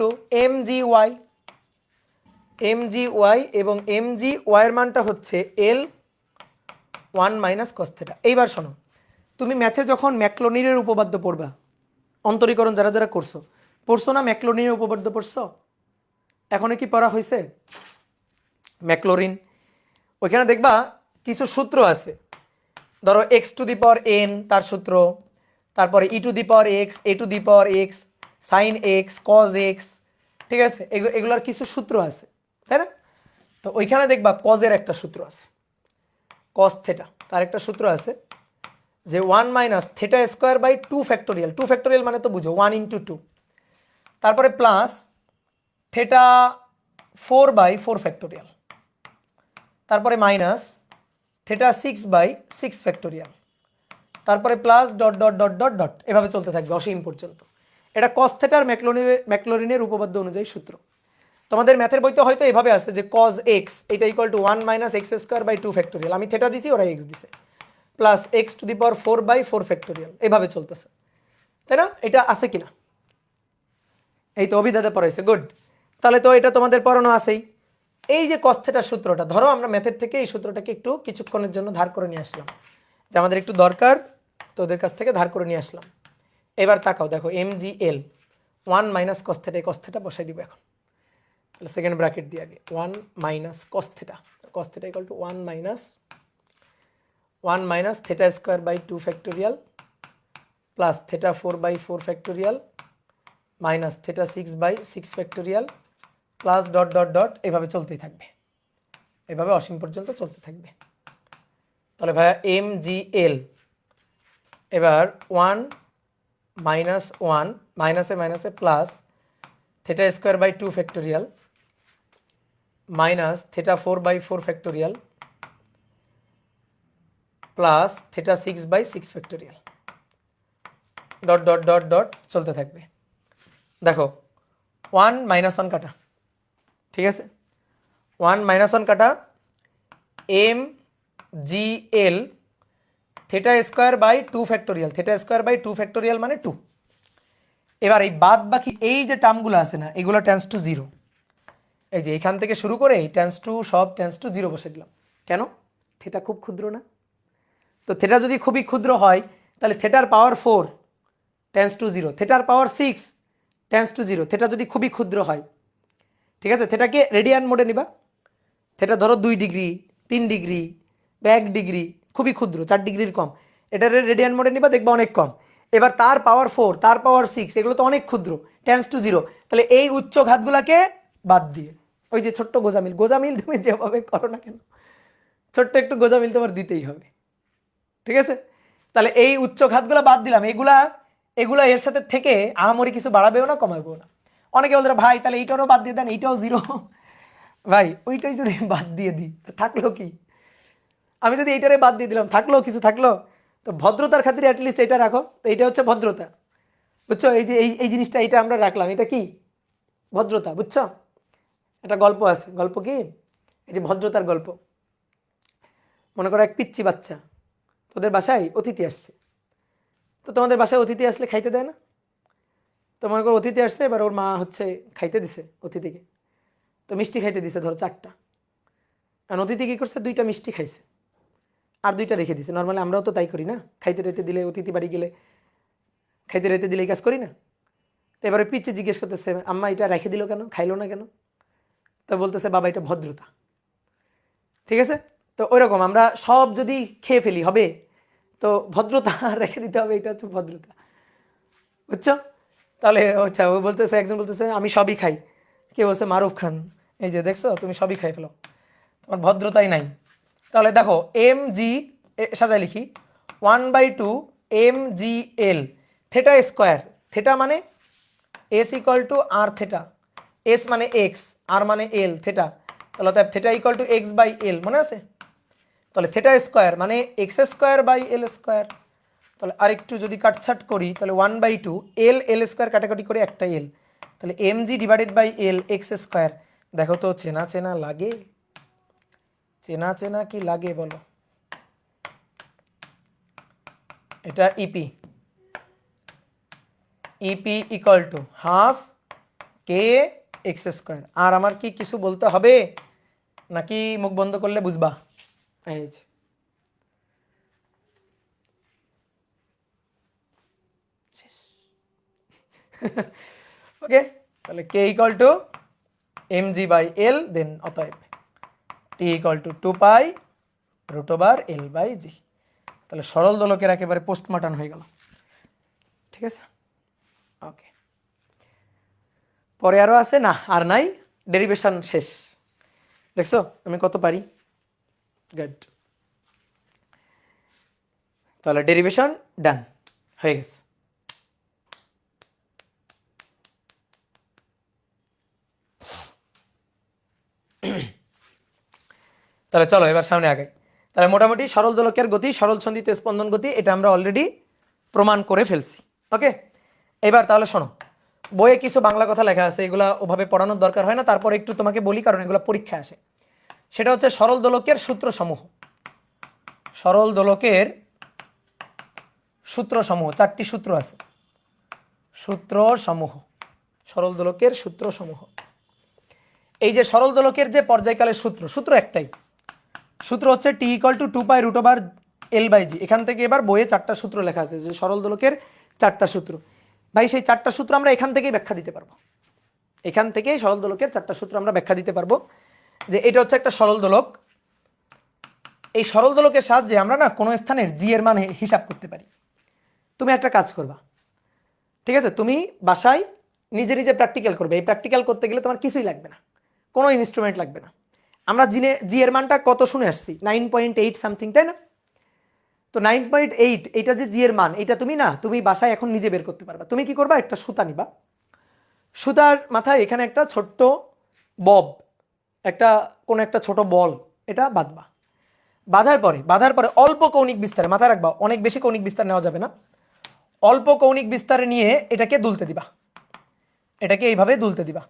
to M G Y, M G Y, এবং এম জি ওয়াইয়ের মানটা হচ্ছে এল 1 মাইনাস কস থেটা। এইবার শোনো, তুমি ম্যাথে যখন ম্যাকলোনিরের উপপাদ্য পড়বা, অন্তরীকরণ যারা যারা পড়ছো না, ম্যাকলোনিরের উপপাদ্য পড়ছো? এখনো কি পড়া হয়েছে ম্যাকলোরিন? ওইখানে দেখবা কিছু সূত্র আছে, ধরো X to the power N তার সূত্র, তারপরে E to the power X, A to the power X, sine X, cos X, ঠিক আছে। এগুলোর কিছু সূত্র আছে, তাই না? তো ওইখানে দেখবা কজের একটা সূত্র আছে, কস থেটা, তার একটা সূত্র আছে যে 1 minus theta square by 2 factorial, 2 factorial মানে তো বুঝো 1 ইন্টু 2, তারপরে প্লাস থেটা 4 বাই 4 ফ্যাক্টোরিয়াল, তারপরে মাইনাস থেটা 6 বাই 6 ফ্যাক্টোরিয়াল, তারপরে plus dot dot dot dot dot, এভাবে চলতে থাকবে অসীম পর্যন্ত। এটা কস থেটার ম্যাকলরিনের উপপাদ্য অনুযায়ী সূত্র। তোমাদের ম্যাথের বইতে হয়তো এভাবে আছে যে কজ এক্স এটা equal to 1 minus x square by 2 factorial, আমি থেটা দিছি, ওরা এক্স দিছে, plus x to the power 4 by 4 factorial, এভাবে চলতেছে, তাই না? এটা আছে কিনা? এই তো অভিধাতে পড়াইছে, গুড। তাহলে তো এটা তোমাদের পড়ানো আছেই। এই যে কস থেটার সূত্রটা, ধরো আমরা ম্যাথের থেকে এই সূত্রটাকে একটু কিছুক্ষণের জন্য ধার করে নিয়ে আসলাম, যে আমাদের একটু দরকার, তো ওদের কাছ থেকে ধার করে নিয়ে আসলাম। এবার তাকাও, দেখো MGL 1 মাইনাস কস থেটা, এই কস থেটা বসাই দিব এখন, তাহলে সেকেন্ড ব্র্যাকেট দিয়ে আগে 1 minus cos theta, cos theta equal to 1 minus theta square by 2 factorial plus theta 4 by 4 factorial minus theta 6 by 6 factorial plus dot dot dot, এভাবে চলতেই থাকবে, এভাবে অসীম পর্যন্ত চলতে থাকবে। তাহলে ভাইয়া MGL এবার 1 মাইনাস 1 মাইনাসে মাইনাসে plus theta square by 2 factorial minus theta 4 by 4 factorial plus theta 6 by 6 factorial, dot dot dot dot চলতে থাকবে। দেখো 1 মাইনাস 1 কাটা, ঠিক আছে, 1 মাইনাস 1 কাটা, MGL theta square by 2 factorial, theta square by 2 factorial মানে 2। এবার এই বাদ বাকি এই যে টার্মগুলো আছে না, এগুলো টেন্স টু জিরো, এই যে এখান থেকে শুরু করে টেন্স টু সব টেন্স টু জিরো বসে দিলাম। কেন? থেটা খুব ক্ষুদ্র না? তো থেটা যদি খুবই ক্ষুদ্র হয় তাহলে থেটার পাওয়ার 4 টেন্স টু জিরো, থেটার power 6 tends to zero, theta যদি খুবই ক্ষুদ্র হয়, ঠিক আছে, থেটাকে রেডিয়ান মোডে নিবা, থেটা ধরো 2 ডিগ্রি 3 ডিগ্রি বা 1 ডিগ্রি, খুবই ক্ষুদ্র, 4 ডিগ্রির কম, এটার রেডিয়ান মোডে নিবা, দেখবা অনেক কম। এবার তার পাওয়ার 4, তার পাওয়ার 6, এগুলো তো অনেক ক্ষুদ্র, টেন্স টু জিরো, তাহলে এই উচ্চ ঘাতগুলাকে বাদ দিয়ে, ওই যে ছোট্ট গোজামিল, গোজামিল তুমি যেভাবে করো না কেন, ছোট্ট একটু গোজামিল তোমার দিতেই হবে, ঠিক আছে? তাহলে এই উচ্চ ঘাতগুলা বাদ দিলাম, এগুলা এগুলা এর সাথে থেকে আহামরি কিছু বাড়াবেও না কমাবেও না। অনেকে বলতে ভাই তাহলে এইটারও বাদ দিয়ে দেন, এইটাও জিরো, ভাই ওইটাই যদি বাদ দিয়ে দিই থাকলো কি? আমি যদি এইটারে বাদ দিয়ে দিলাম থাকলো কিছু? থাকলো? তো ভদ্রতার খাতিরে অ্যাটলিস্ট এটা রাখো, তো এইটা হচ্ছে ভদ্রতা, বুঝছো? এই যে এই জিনিসটা, এটা আমরা রাখলাম, এটা কি ভদ্রতা, বুঝছো? একটা গল্প আছে, গল্প কি? এই যে ভদ্রতার গল্প। মনে করো এক পিচ্চি বাচ্চা, তোদের বাসায় অতিথি আসছে, তো তোমাদের বাসায় অতিথি আসলে খাইতে দেয় না? তো মনে করো অতিথি আসছে, এবার ওর মা হচ্ছে খাইতে দিছে অতিথিকে, তো মিষ্টি খাইতে দিছে ধরো 4টা, আর অতিথি কী করছে, 2টা মিষ্টি খাইছে আর 2টা রেখে দিছে। নর্মালি আমরাও তো তাই করি না, খাইতে রেতে দিলে, অতিথি বাড়ি গেলে খাইতে রেতে দিলে এই কাজ করি না? তো এবারে পিচ্ছে জিজ্ঞেস করতেছে, আম্মা এটা রেখে দিল কেন, খাইলো না কেন? তো বলতেছে, বাবা এটা ভদ্রতা, ঠিক আছে? তো ওইরকম আমরা সব যদি খেয়ে ফেলি হবে, তো ভদ্রতা রেখে দিতে হবে, এটা হচ্ছে ভদ্রতা, বুঝছো? তাহলে আচ্ছা, ও বলতেছে, একজন বলতেছে আমি সবই খাই, কে বলছে? মারুফ খান। এই যে দেখছো, তুমি সবই খাই ফেলো, তোমার ভদ্রতাই নাই। তাহলে দেখো MG সাজায় লিখি 1/2 MGL থেটা স্কোয়ার, থেটা মানে S equal to R theta, S মানে এক্স, আর মানে এল, থেটা, তাহলে theta equal to x by L, মনে আছে? তাহলে থেটা স্কোয়ার মানে x square by L square. তাহলে আরেকটু যদি কাটছাট করি, তাহলে 1/2 এল স্কোয়ার কাটাকাটি করে একটা এল, তাহলে MG divided by L x square. দেখো তো চেনা চেনা লাগে? চেনা চেনা কি লাগে বলো? এটা EP, EP equal to half K X square. আর আমার কি কিছু বলতে হবে নাকি মুখ বন্ধ করলে বুঝবা? এই যে ওকে, তাহলে K equal to MG by L, then অতএব T equal to 2 pi √L by G. তাহলে সরল দোলকের একেবারে পোস্টমর্টম হয়ে গেল, ঠিক আছে? ওকে, পরে আরও আছে না? আর নাই, ডেরিভেশন শেষ। দেখছো আমি কত পারি? গুড। তাহলে ডেরিভেশন ডান হয়ে গেছে। তাহলে চলো এবার সামনে আগাই। তাহলে মোটামুটি সরল দোলকের গতি, সরল সন্ধিতে স্পন্দন গতি, এটা আমরা অলরেডি প্রমাণ করে ফেলছি। ওকে, এবার তাহলে শোনো, বইয়ে কিছু বাংলা কথা লেখা আছে, এগুলা ওভাবে পড়ানোর দরকার হয় না, তারপরে একটু তোমাকে বলি কারণ এগুলো পরীক্ষায় আসে। সেটা হচ্ছে সরল দোলকের সূত্র সমূহ। সরল দোলকের সূত্র সমূহ, 4টি সূত্র আছে। সূত্র সমূহ, সরল দোলকের সূত্র সমূহ। এই যে সরল দোলকের যে পর্যায়কালের সূত্র, সূত্র একটাই, সূত্র হচ্ছে টি ইকুয়াল টু 2π√L/g। এখান থেকে এবার বইয়ে 4টা সূত্র লেখা আছে, যে সরল দোলকের 4টা সূত্র। ভাই সেই 4টা সূত্র আমরা এখান থেকেই ব্যাখ্যা দিতে পারবো, এখান থেকেই সরল দোলকের 4টা সূত্র আমরা ব্যাখ্যা দিতে পারবো। যে এটা হচ্ছে একটা সরল দোলক, এই সরল দোলকের সাহায্যে আমরা না কোনো স্থানের জি এর মান হিসাব করতে পারি। তুমি একটা কাজ করবা, ঠিক আছে, তুমি বাসায় নিজে নিজে প্র্যাকটিক্যাল করবে। এই প্র্যাকটিক্যাল করতে গেলে তোমার কিছুই লাগবে না, কোনো ইনস্ট্রুমেন্ট লাগবে না। আমরা জি এর মানটা কত শুনে আসছি, 9.8 সামথিং, তাই না? তো 9.8 এটা যে জি এর মান, এটা তুমি না, তুমি বাসায় এখন নিজে বের করতে পারবা। তুমি কি করবা, একটা সুতা নিবা, সুতার মাথায় এখানে একটা ছোট্ট বব, একটা কোন একটা ছোট বল, এটা বাঁধবা। বাঁধার পরে অল্প কৌণিক বিস্তারে, মাথায় রাখবা অনেক বেশি কৌণিক বিস্তার নেওয়া যাবে না, অল্প কৌণিক বিস্তারে নিয়ে এটাকে দুলতে দিবা, এটাকে এইভাবে দুলতে দিবা।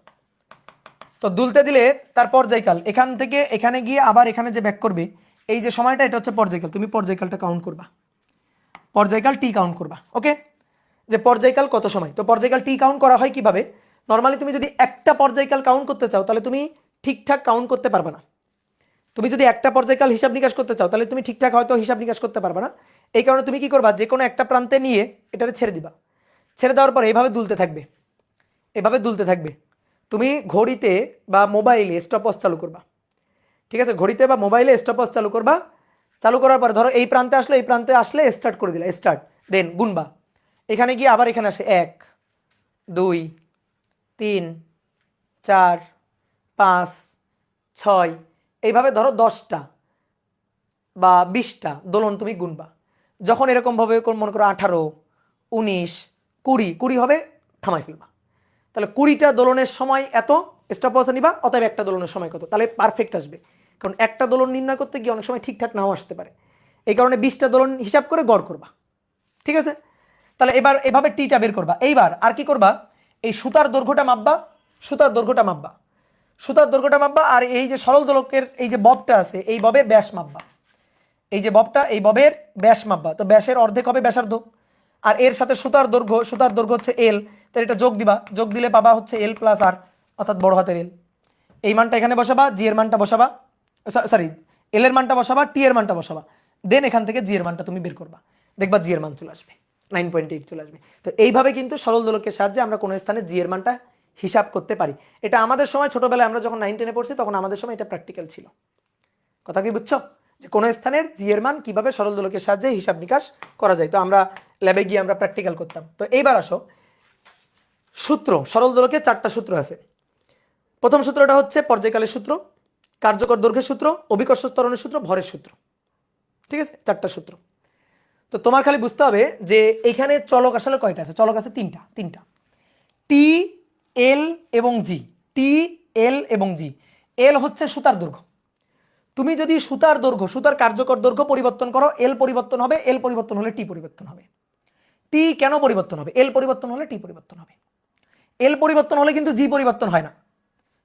তো দুলতে দিলে তার পর্যায়কাল এখান থেকে এখানে গিয়ে আবার এখানে যে ব্যাক করবে, এই যে সময়টা, এটা হচ্ছে পর্যায়কাল। তুমি পর্যায়কালটা কাউন্ট করবা, পর্যায়কাল টি কাউন্ট করবা। ওকে, যে পর্যায়কাল কত সময়, তো পর্যায়কাল টি কাউন্ট করা হয় কিভাবে? নর্মালি তুমি যদি একটা পর্যায়কাল কাউন্ট করতে চাও তাহলে তুমি ঠিকঠাক কাউন্ট করতে পারবে না। তুমি যদি একটা পর্যায়কাল হিসাব নিকাশ করতে চাও তাহলে তুমি ঠিকঠাক হয়তো হিসাব নিকাশ করতে পারবে না। এই কারণে তুমি কি করবা, যে কোনো একটা প্রান্তে নিয়ে এটাকে ছেড়ে দিবা। ছেড়ে দেওয়ার পর এইভাবে দুলতে থাকবে, এভাবে দুলতে থাকবে। তুমি ঘড়িতে বা মোবাইলে স্টপওয়াচ চালু করবা, ঠিক আছে, ঘড়িতে বা মোবাইলে স্টপওয়াচ চালু করবা। চালু করার পর ধরো এই প্রান্তে আসলে, এই প্রান্তে আসলে স্টার্ট করে দিলা, স্টার্ট, দেন গুনবা। এখানে গিয়ে আবার এখানে আসে 1 2 3 4 5 6, এইভাবে ধরো 10টা বা 20টা দোলন তুমি গুনবা। যখন এরকমভাবে মনে করো 18 19 20 20 হবে, থামাই ফেলবা। তাহলে 20টা দোলনের সময় এত স্টপওয়াচ নিবা, অতএব একটা দোলনের সময় কত, তাহলে পারফেক্ট আসবে। কারণ একটা দোলন নির্ণয় করতে গিয়ে অনেক সময় ঠিকঠাক নাও আসতে পারে, এই কারণে 20টা দোলন হিসাব করে গড় করবা, ঠিক আছে। তাহলে এবার এভাবে টিটা বের করবা। এইবার আর কি করবা, এই সুতার দৈর্ঘ্যটা মাপবা, সুতার দৈর্ঘ্যটা মাপবা, সুতার দৈর্ঘ্যটা মাপবা। আর এই যে সরল দোলকের এই যে ববটা আছে, এই ববের ব্যাস মাপবা, এই যে ববটা, এই ববের ব্যাস মাপবা। তো ব্যাসের অর্ধেক হবে ব্যাসার্ধ, আর এর সাথে সুতার দৈর্ঘ্য, সুতার দৈর্ঘ্য হচ্ছে এল, তাহলে এটা যোগ দিবা, যোগ দিলে পাবা হচ্ছে এল প্লাস আর, অর্থাৎ বড় হাতের এল। এই মানটা এখানে বসাবা, জি এর মানটা বসাবা, সরি এল এর মানটা বসাবা, টি এর মানটা বসাবা, দেন এখান থেকে জি এর মানটা তুমি বের করবা, দেখবা জি এর মান চলে আসবে, 9.8 চলে আসবে। তো এইভাবে কিন্তু সরল দোলকের সাহায্যে আমরা কোনো স্থানে জি এর মানটা হিসাব করতে পারি। এটা আমাদের সময় ছোটবেলায় আমরা যখন 9 10-এ পড়ছি তখন আমাদের সময় এটা প্র্যাকটিক্যাল ছিল। কথা কি বুঝছো, যে কোনো স্থানের জি এর মান কিভাবে সরল দোলকের সাহায্যে হিসাব নিকাশ করা যায়। তো আমরা ল্যাবে গিয়ে আমরা প্র্যাকটিক্যাল করতাম। তো এইবার আসো, সূত্র, সরল দোলকের 4টা সূত্র আছে। প্রথম সূত্রটা হচ্ছে পর্যায়কালের সূত্র, কার্যকর দৈর্ঘ্যের সূত্র, অভিকর্ষ ত্বরণের সূত্র, ভরের সূত্র, ঠিক আছে, 4টা সূত্র। তো তোমার খালি বুঝতে হবে যে এখানে চলক আসলে কয়টা আছে, চলক আছে তিনটা, টি, এল এবং জি। টি, এল এবং জি। এল হচ্ছে সুতার দৈর্ঘ্য। তুমি যদি সুতার দৈর্ঘ্য, সুতার কার্যকর দৈর্ঘ্য পরিবর্তন করো, এল পরিবর্তন হবে, এল পরিবর্তন হলে টি পরিবর্তন হবে। টি কেন পরিবর্তন হবে, এল পরিবর্তন হলে টি পরিবর্তন হবে। এল পরিবর্তন হলে কিন্তু জি পরিবর্তন হয় না,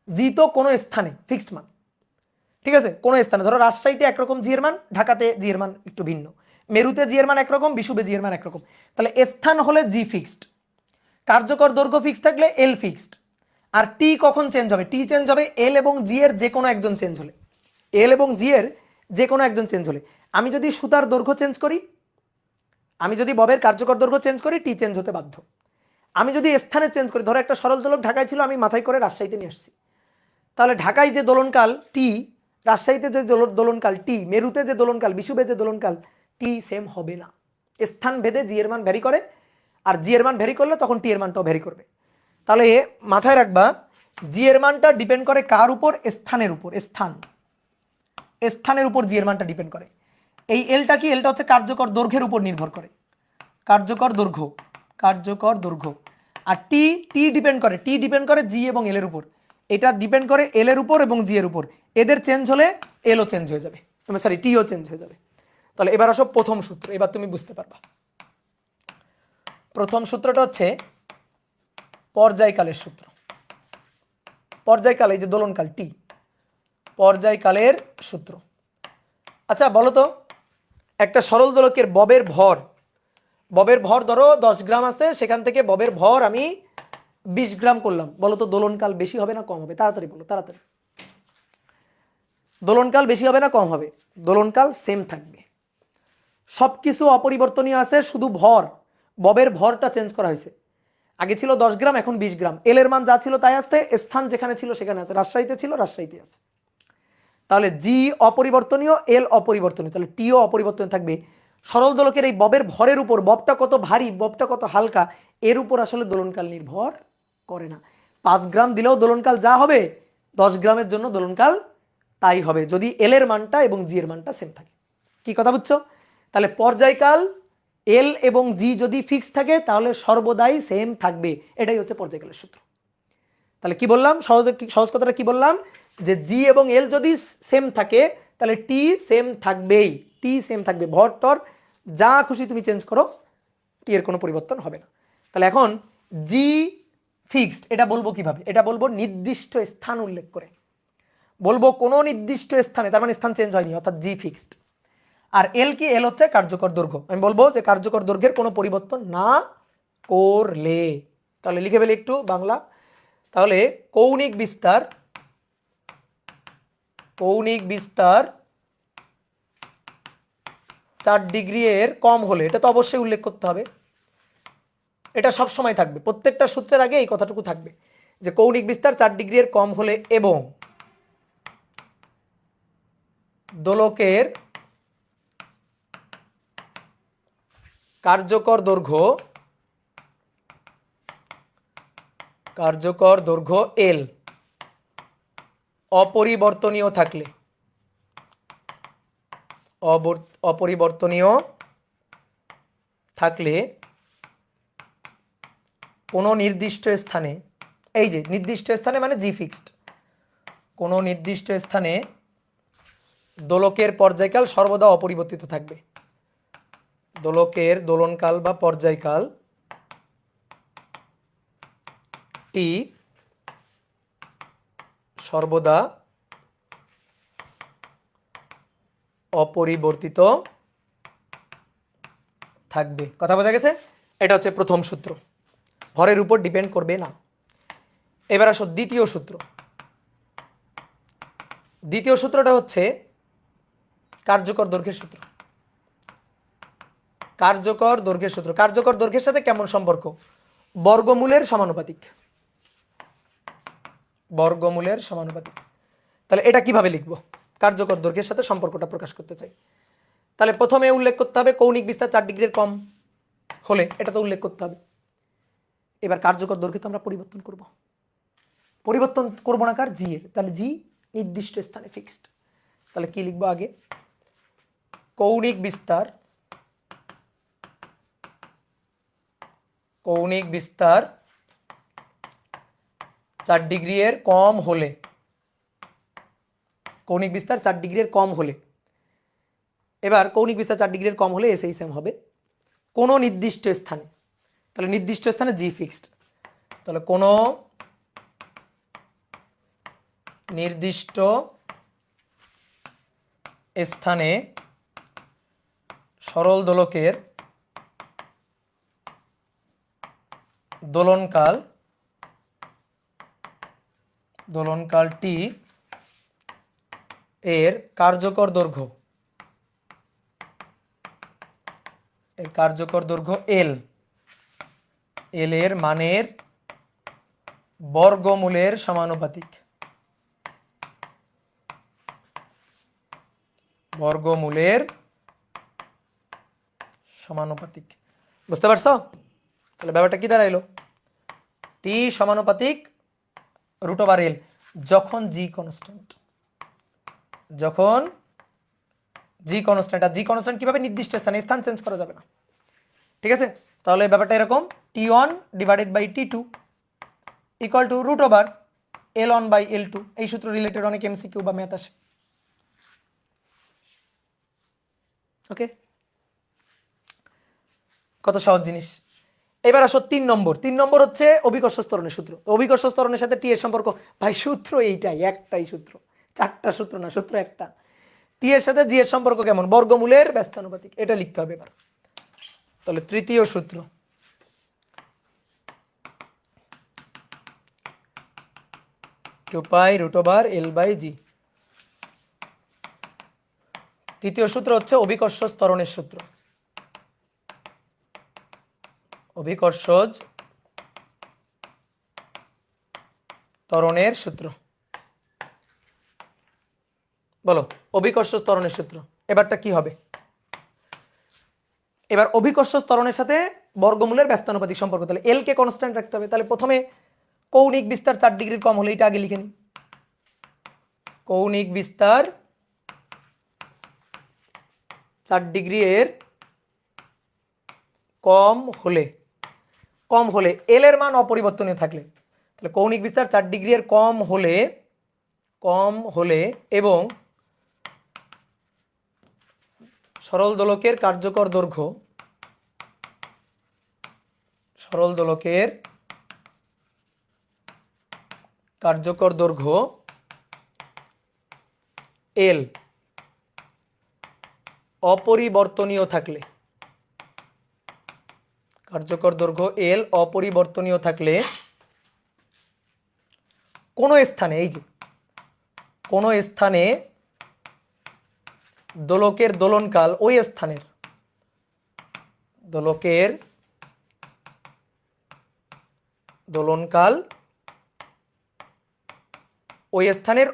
জি তো কোনো স্থানে ফিক্সড মান, ঠিক আছে, কোনো স্থানে। ধরো রাজশাহীতে একরকম জি এর মান, ঢাকাতে জি এর মান একটু ভিন্ন, মেরুতে জি এর মান একরকম, বিষুবে জি এর মান একরকম। তাহলে স্থান হলে জি ফিক্সড, কার্যকর দৈর্ঘ্য ফিক্সড থাকলে এল ফিক্সড। আর টি কখন চেঞ্জ হবে, টি চেঞ্জ হবে এল এবং জি এর যে কোনো একজন চেঞ্জ হলে, এল এবং জি এর যে কোনো একজন চেঞ্জ হলে। আমি যদি সুতার দৈর্ঘ্য চেঞ্জ করি, আমি যদি ববের কার্যকর দৈর্ঘ্য চেঞ্জ করি, টি চেঞ্জ হতে বাধ্য। আমি যদি স্থানে চেঞ্জ করি, ধরো একটা সরল দোলক ঢাকায় ছিল, আমি মাথায় করে রাজশাহীতে নিয়ে আসছি, তাহলে ঢাকায় যে দোলনকাল টি, রাজশাহীতে যে দোলনকাল টি, মেরুতে যে দোলনকাল, বিষুবে যে দোলনকাল টি সেম হবে না। স্থান ভেদে জি এর মান ভ্যারি করে, আর জি এর মান ভ্যারি করলে তখন টি এর মানটাও ভ্যারি করবে। তাহলে মাথায় রাখবা, জি এর মানটা ডিপেন্ড করে কার উপর, স্থানের উপর, স্থানের উপর জি এর মানটা ডিপেন্ড করে। এই এলটা কি, এলটা হচ্ছে কার্যকর দৈর্ঘ্যের উপর নির্ভর করে, কার্যকর দৈর্ঘ্য, কার্যকর দৈর্ঘ্য। আর টি, টি ডিপেন্ড করে জি এবং এল এর উপর। এটা ডিপেন্ড করে এল এর উপর এবং জি এর উপর। এদের চেঞ্জ হলে এলও চেঞ্জ হয়ে যাবে, সরি টিও চেঞ্জ হয়ে যাবে। তাহলে এবার আসো প্রথম সূত্র, এবার তুমি বুঝতে পারবা। প্রথম সূত্রটা হচ্ছে পর্যায়কালের সূত্র। পর্যায়কাল, এই যে দোলনকাল টি, পর্যায়কালের সূত্র। আচ্ছা বলো তো, একটা সরল দোলকের ববের ভর ধরো 10 গ্রাম আছে, সেখান থেকে ববের ভর আমি 20 গ্রাম করলাম, বলো তো দোলনকাল বেশি হবে না কম হবে? তাড়াতাড়ি বলো, তাড়াতাড়ি। দোলনকাল বেশি হবে না কম হবে? দোলনকাল সেম থাকবে, সবকিছু অপরিবর্তনীয় আছে, শুধু ভর, ববের ভরটা চেঞ্জ করা হয়েছে। আগে ছিল 10 গ্রাম, এখন 20 গ্রাম। এল এর মান যা ছিল তাই আসতে, স্থান যেখানে ছিল সেখানে আছে, রাজশাহীতে ছিল রাজশাহীতে আছে। তাহলে জি অপরিবর্তনীয়, এল অপরিবর্তনীয়, তাহলে টিও অপরিবর্তনীয় থাকবে। সরল দোলকের এই ববের ভরের উপর, ববটা কত ভারী, ববটা কত হালকা, এর উপর আসলে দোলনকাল নির্ভর করে না। 5 গ্রাম দিলেও দোলনকাল যা হবে, 10 গ্রামের জন্য দোলনকাল তাই হবে, যদি এল এর মানটা এবং জি এর মানটা সেম থাকে। কি কথা বুঝছো? তাহলে পর্যায়কাল এল এবং জি যদি ফিক্স থাকে তাহলে সর্বদাই সেম থাকবে, এটাই হচ্ছে পর্যায়কালের সূত্র। তাহলে কি বললাম, সহজ কথাটা কি বললাম, যে জি এবং এল যদি সেম থাকে তাহলে টি সেম থাকবেই, টি সেম থাকবে, ভর টর যা খুশি তুমি চেঞ্জ করো, টি এর কোনো পরিবর্তন হবে না। তাহলে এখন জি ফিক্সড এটা বলবো কিভাবে? এটা বলবো নির্দিষ্ট স্থান উল্লেখ করে, বলবো কোনো নির্দিষ্ট স্থানে, তার মানে স্থান চেঞ্জ হয়নি, অর্থাৎ জি ফিক্সড। আর এল কি, এল হচ্ছে কার্যকর দৈর্ঘ্য, আমি বলবো যে কার্যকর দৈর্ঘ্যের কোনো পরিবর্তন না করলে। তাহলে লিখে ফেলি একটু বাংলা, তাহলে কৌণিক বিস্তার, কৌণিক বিস্তার 4 ডিগ্রি এর কম হলে, এটা তো অবশ্যই উল্লেখ করতে হবে, এটা সব সময় থাকবে, প্রত্যেকটা সূত্রের আগে এই কথাটুকু থাকবে যে কৌণিক বিস্তার 4 ডিগ্রি এর কম হলে এবং দোলকের কার্যকর দৈর্ঘ্য, কার্যকর দৈর্ঘ্য এল অপরিবর্তনীয় থাকলে, অপরিবর্তনীয় থাকলে কোনো নির্দিষ্ট স্থানে, এই যে নির্দিষ্ট স্থানে মানে জি ফিক্সড, কোনো নির্দিষ্ট স্থানে দোলকের পর্যায়কাল সর্বদা অপরিবর্তিত থাকবে, দোলকের দোলনকাল বা পর্যায়কাল টি সর্বদা অপরিবর্তিত থাকবে। কথা বোঝা গেছে? এটা হচ্ছে প্রথম সূত্র, ভরের উপর ডিপেন্ড করবে না। এবার আসো দ্বিতীয় সূত্র। দ্বিতীয় সূত্রটা হচ্ছে কার্যকর দৈর্ঘ্যের সূত্র। কার্যকর দৈর্ঘ্যের সূত্র, কার্যকর দৈর্ঘ্যের সাথে কেমন সম্পর্ক? বর্গমূলের সমানুপাতিক, বর্গমূলের সমানুপাতিক। তাহলে এটা কিভাবে লিখবো? কার্যকর দৈর্ঘ্যের সাথে সম্পর্কটা প্রকাশ করতে চাই, তাহলে প্রথমে উল্লেখ করতে হবে কৌণিক বিস্তার 4 ডিগ্রির কম হলে, এটা তো উল্লেখ করতে হবে। এবার কার্যকর দৈর্ঘ্য তো আমরা পরিবর্তন করব, পরিবর্তন করবো না কার, জি এর, তাহলে জি নির্দিষ্ট স্থানে ফিক্সড। তাহলে কি লিখবো আগে, কৌণিক বিস্তার, কৌণিক বিস্তার 4 ডিগ্রি এর কম হলে, কৌণিক বিস্তার 4 ডিগ্রি এর কম হলে, এবার কৌণিক বিস্তার 4 ডিগ্রি এর কম হলে এসএই সেম হবে কোনো নির্দিষ্ট স্থানে, তাহলে নির্দিষ্ট স্থানে জি ফিক্সড, তাহলে কোনো নির্দিষ্ট স্থানে সরল দোলকের দোলনকাল, দোলনকাল টি এর কার্যকর দৈর্ঘ্য, এর কার্যকর দৈর্ঘ্য এল, এল এর মানের বর্গমূলের সমানুপাতিক, বর্গমূলের সমানুপাতিক। বুঝতে পারছো? তাহলে ব্যাপারটা কি দাঁড়াইলো, টি সমানুপাতিক √এল, যখন জি কনস্ট্যান্ট, যখন জি কনস্ট্যান্ট। আর জি কনস্ট্যান্ট কিভাবে? নির্দিষ্ট স্থানে, স্থান চেঞ্জ করা যাবে না। ঠিক আছে, তাহলে ব্যাপারটা এরকম, T1 divided by T2 equal to root over L1 by L2। এই সূত্র রিলেটেড অনেক এমসিকিউ বা ম্যাথ আসে। ওকে, কত সহজ জিনিস। এবার আসো 3 নম্বর। 3 নম্বর হচ্ছে অভিকর্ষ ত্বরণের সূত্র। তো অভিকর্ষ ত্বরণের সাথে টি এর সম্পর্ক, ভাই সূত্র এইটাই, একটাই সূত্র, 4টা সূত্র না, সূত্র একটা। টি এর সাথে জি এর সম্পর্ক কেমন? বর্গমূলের ব্যস্তানুপাতিক। এটা লিখতে হবে এবার। তাহলে তৃতীয় সূত্র, two pi root over L by G. তৃতীয় সূত্র হচ্ছে অভিকর্ষ ত্বরণের সূত্র। অভিকর্ষজ ত্বরণের সূত্র। বলো অভিকর্ষ ত্বরণের সূত্র এবারটা কি হবে? এবার অভিকর্ষ ত্বরণের সাথে বর্গমূলের ব্যস্তানুপাতিক সম্পর্ক। তাহলে এল কে কনস্ট্যান্ট রাখতে হবে। তাহলে প্রথমে কৌণিক বিস্তার 4 ডিগ্রির কম হলে, এটা আগে লিখে নিই। কৌণিক বিস্তার 4 ডিগ্রি এর কম হলে, এল এর মান অপরিবর্তনীয় থাকলে, তাহলে কৌণিক বিস্তার 4 ডিগ্রি এর কম হলে এবং সরল দোলকের কার্যকর দৈর্ঘ্য, এল অপরিবর্তনীয় থাকলে, কার্যকর দৈর্ঘ্য এল অপরিবর্তনীয় থাকলে কোনো স্থানে, এই যে কোনো স্থানে দোলকের দোলনকাল ওই স্থানের, দোলকের দোলনকাল ওই স্থানের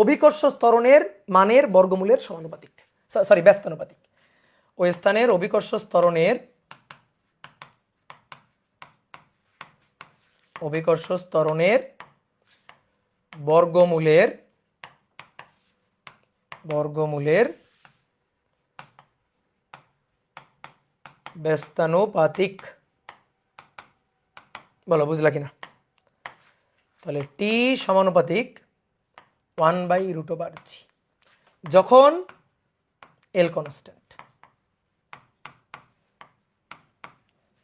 অভিকর্ষ ত্বরণের মানের বর্গমূলের সমানুপাতিক, সরি ব্যস্তানুপাতিক। ওই স্থানের অভিকর্ষ ত্বরণের বর্গমূলের ব্যস্তানুপাতিক। বলো বুঝলা কিনা? তাহলে টি সমানুপাতিক 1 বাই রুট ওভার জি যখন এল কনস্ট্যান্ট।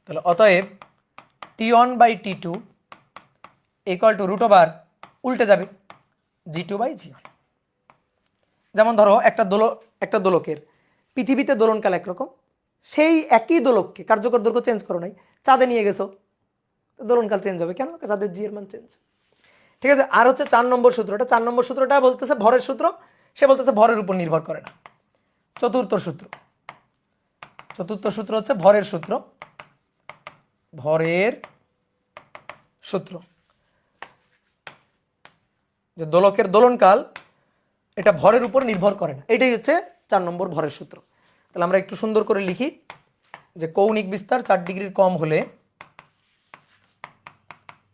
তাহলে অতএব T1 by T2 equal to root over, উল্টে যাবে, G2 বাই G1। যেমন ধরো একটা দোলকের পৃথিবীতে দোলনকাল একরকম, সেই একই দোলককে কার্যকর দৈর্ঘ্য চেঞ্জ করো নাই, চাঁদে নিয়ে গেছো, দোলনকাল চেঞ্জ হবে কেন? চাঁদের জি এর মান চেঞ্জ। ঠিক আছে, আর হচ্ছে 4 নম্বর সূত্রটা। 4 নম্বর সূত্রটা বলতেছে ভরের সূত্র, সে বলতেছে ভরের উপর নির্ভর করে না। চতুর্থ সূত্র হচ্ছে ভরের সূত্র, যে দোলকের দোলনকাল এটা ভরের উপর নির্ভর করে না। এটাই হচ্ছে 4 নম্বর ভরের সূত্র। তাহলে আমরা একটু সুন্দর করে লিখি যে কৌণিক বিস্তার 4 ডিগ্রির কম হলে,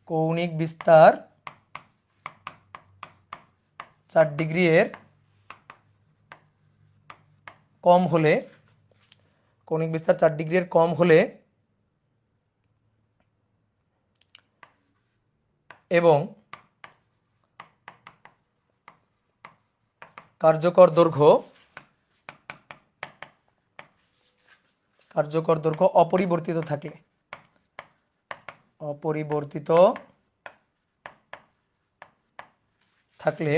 কৌণিক বিস্তার 4 ডিগ্রি এর কম হলে, কৌণিক বিস্তার 4 ডিগ্রি এর কম হলে এবং কার্যকর দৈর্ঘ্য অপরিবর্তিত থাকলে,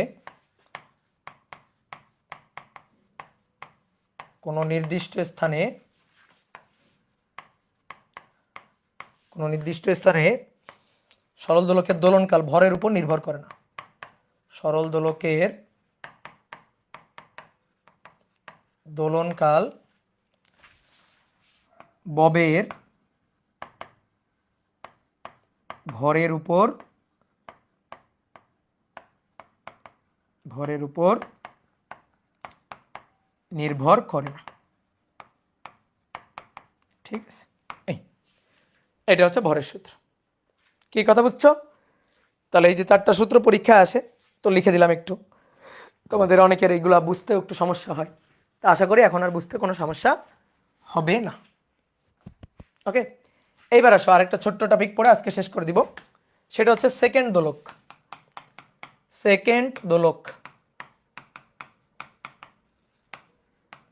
কোনো নির্দিষ্ট স্থানে সরল দোলকের দোলনকাল ভরের উপর নির্ভর করে না। সরল দোলকের দোলনকাল ববের ভরের উপর নির্ভর করে না। ঠিক আছে, এটা হচ্ছে ভরের সূত্র। কি কথা বুঝছো? তাহলে এই যে 4টা সূত্র পরীক্ষা আসে, তো লিখে দিলাম একটু, তোমাদের অনেকের এইগুলা বুঝতেও একটু সমস্যা হয়, তো আশা করি এখন আর বুঝতে কোনো সমস্যা হবে না। ওকে, এইবার আসো আরেকটা ছোট্ট টপিক পড়ে আজকে শেষ করে দিব, সেটা হচ্ছে সেকেন্ড দোলক। সেকেন্ড দোলক,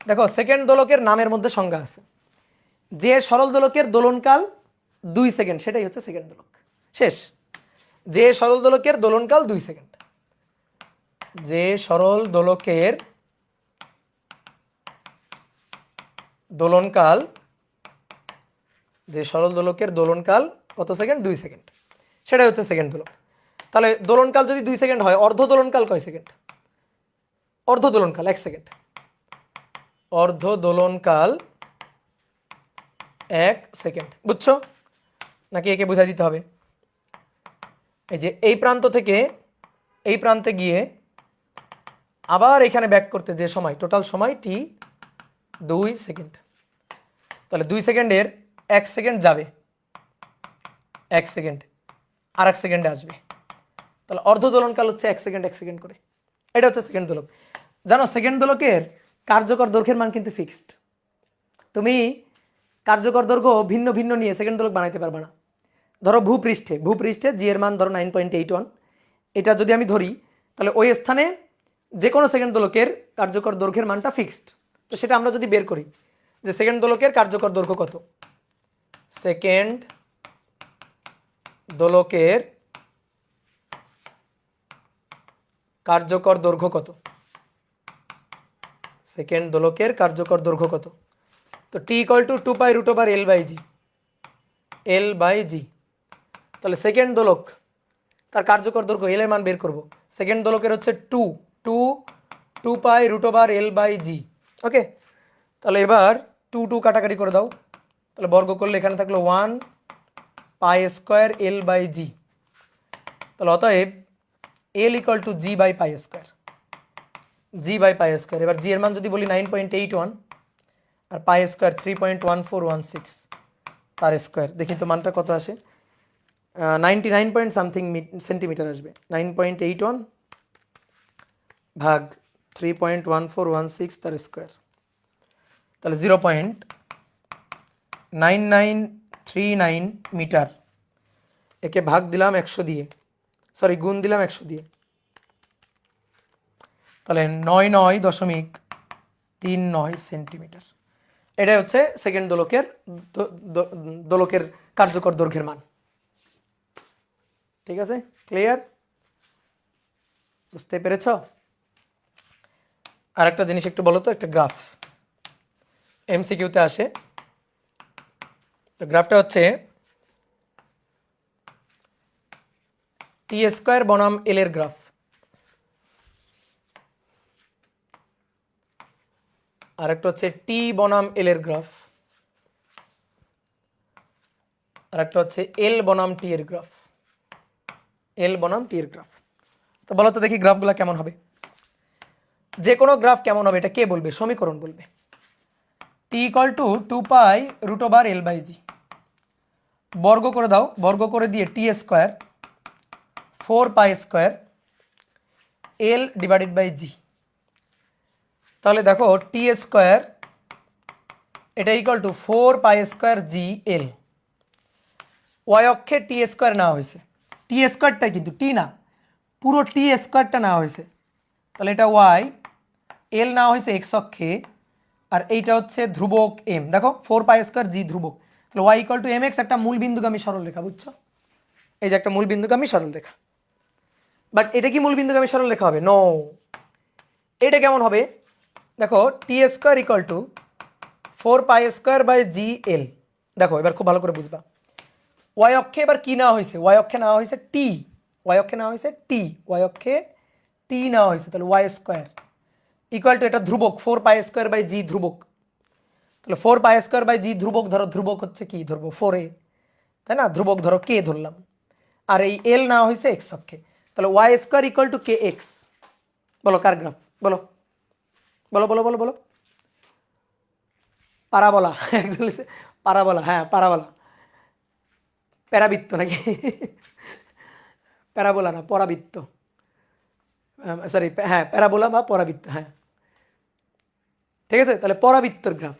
দেখো সেকেন্ড দোলকের নামের মধ্যে সংজ্ঞা আছে। যে সরল দোলকের দোলনকাল 2 সেকেন্ড সেটাই হচ্ছে সেকেন্ড দোলক। শেষ। যে সরল দোলকের দোলনকাল 2 সেকেন্ড, যে সরল দোলকের দোলনকাল, যে সরল দোলকের দোলনকাল কত সেকেন্ড? 2 সেকেন্ড, সেটাই হচ্ছে সেকেন্ড দোলক। তাহলে দোলনকাল যদি 2 সেকেন্ড হয়, অর্ধ দোলনকাল কয় সেকেন্ড? অর্ধ দোলনকাল 1 সেকেন্ড। অর্ধ দোলনকাল 1 সেকেন্ড। বুঝছো নাকি একে বুঝাই দিতে হবে? এই যে এই প্রান্ত থেকে এই প্রান্তে গিয়ে আবার এখানে ব্যাক করতে যে সময়, টোটাল সময় টি 2 সেকেন্ড। তাহলে 2 সেকেন্ডের 1 সেকেন্ড যাবে, 1 সেকেন্ড আর 1 সেকেন্ডে আসবে। তাহলে অর্ধ দোলনকাল হচ্ছে 1 সেকেন্ড 1 সেকেন্ড করে। এটা হচ্ছে সেকেন্ড দোলক। জানো সেকেন্ড দোলকের কার্যকর দৈর্ঘ্যের মান কিন্তু ফিক্সড। তুমি কার্যকর দৈর্ঘ্য ভিন্ন ভিন্ন নিয়ে সেকেন্ড দোলক বানাইতে পারবে না। ধরো ভূপৃষ্ঠে জি এর মান ধরো 9.81, এটা যদি আমি ধরি তাহলে ওই স্থানে যে কোনো সেকেন্ড দোলকের কার্যকর দৈর্ঘ্যের মানটা ফিক্সড। তো সেটা আমরা যদি বের করি যে সেকেন্ড দোলকের কার্যকর দৈর্ঘ্য কত, সেকেন্ড দোলকের কার্যকর দৈর্ঘ্য কত, সেকেন্ড দোলকের কার্যকর দৈর্ঘ্য কত? তো T equal to 2 pi root over L by G, L by G. তাহলে সেকেন্ড দোলক তার কার্যকর দৈর্ঘ্য এল এর মান বের করব। সেকেন্ড দোলকের হচ্ছে 2 pi root over L by জি। ওকে, তাহলে এবার 2 কাটাকাটি করে দাও, তাহলে বর্গ করলে এখানে থাকলো 1 পাই স্কোয়ার এল বাই জি। তাহলে অতএব L equal to G by pi square, G by pi square. এবার জি এর মান যদি বলি 9.81 আর পাই স্কোয়ার 3.1416 তার স্কোয়ার, দেখি তো মানটা কত আসে। 99 পয়েন্ট সামথিং সেন্টিমিটার আসবে। 9.81 ভাগ 3.1416 তার স্কোয়ার, তাহলে 0.9939 মিটার। একে ভাগ দিলাম 100 দিয়ে, সরি গুণ দিলাম 100 দিয়ে, তাহলে 99.39 সেন্টিমিটার। এটাই হচ্ছে সেকেন্ড দোলকের দোলকের কার্যকর দৈর্ঘ্যের মান। ঠিক আছে, ক্লিয়ার? বুঝতে পেরেছ? আর একটা জিনিস একটু বলো তো, একটা গ্রাফ এমসিকিউতে আসে। তো গ্রাফটা হচ্ছে টি স্কোয়ার বনাম এল এর গ্রাফ। আর একটা হচ্ছে টি বনাম এল এর গ্রাফ, আর একটা হচ্ছে এল বনাম টি এর গ্রাফ, এল বনাম টি এর গ্রাফ। তো বলো তো দেখি গ্রাফগুলো কেমন হবে। যে কোনো গ্রাফ কেমন হবে এটা কে বলবে? সমীকরণ বলবে। T equal to 2 pi root over L by G, বর্গ করে দাও, বর্গ করে দিয়ে T square 4 pi square L divided by G. তাহলে দেখো টি স্কোয়ার এটা equal to 4 pi square G L. Y অক্ষে টি স্কোয়ার নেওয়া হয়েছে, টি স্কোয়ারটাই কিন্তু টি না, পুরো টি স্কোয়ারটা নেওয়া হয়েছে। তাহলে এটা ওয়াই, এল নেওয়া হয়েছে এক্স অক্ষে, আর এইটা হচ্ছে ধ্রুবক এম। দেখো 4 পাই স্কোয়ার জি ধ্রুবক, তাহলে Y equal to M x একটা মূল বিন্দুগামী সরল রেখা। বুঝছো? এই যে একটা মূল বিন্দুগামী সরল রেখা। বাট এটা কি মূল বিন্দুগামী সরল রেখা হবে? নো। এটা কেমন হবে? দেখো T square equal to 4 pi square by G L. দেখো এবার খুব ভালো করে বুঝবা, ওয়াই অক্ষে এবার কি নেওয়া হয়েছে? ওয়াই অক্ষে নেওয়া হয়েছে টি, ওয়াই অক্ষে নেওয়া হয়েছে টি, ওয়াই অক্ষে টি নেওয়া হয়েছে। তাহলে ওয়াই স্কোয়ার ইকুয়াল টু এটা ধ্রুবক 4 পাই স্কোয়ার বাই জি ধ্রুবক। তাহলে 4 পাই স্কোয়ার বাই জি ধ্রুবক, ধরো ধ্রুবক হচ্ছে কি ধরবো 4a, তাই না? ধ্রুবক ধরো কে ধরলাম, আর এই এল নেওয়া হয়েছে এক্স অক্ষে। তাহলে Y square equal to K x. বলো কার গ্রাফ? বলো বলো বলো বলো বলো। পারাবোলা, পারাবোলা, হ্যাঁ পারাবোলা। প্যারাবৃত্ত নাকি? প্যারাবোলা না, পরাবৃত্ত, সরি হ্যাঁ প্যারাবোলা বা পরাবৃত্ত, হ্যাঁ ঠিক আছে, তাহলে পরাবৃত্তর গ্রাফ।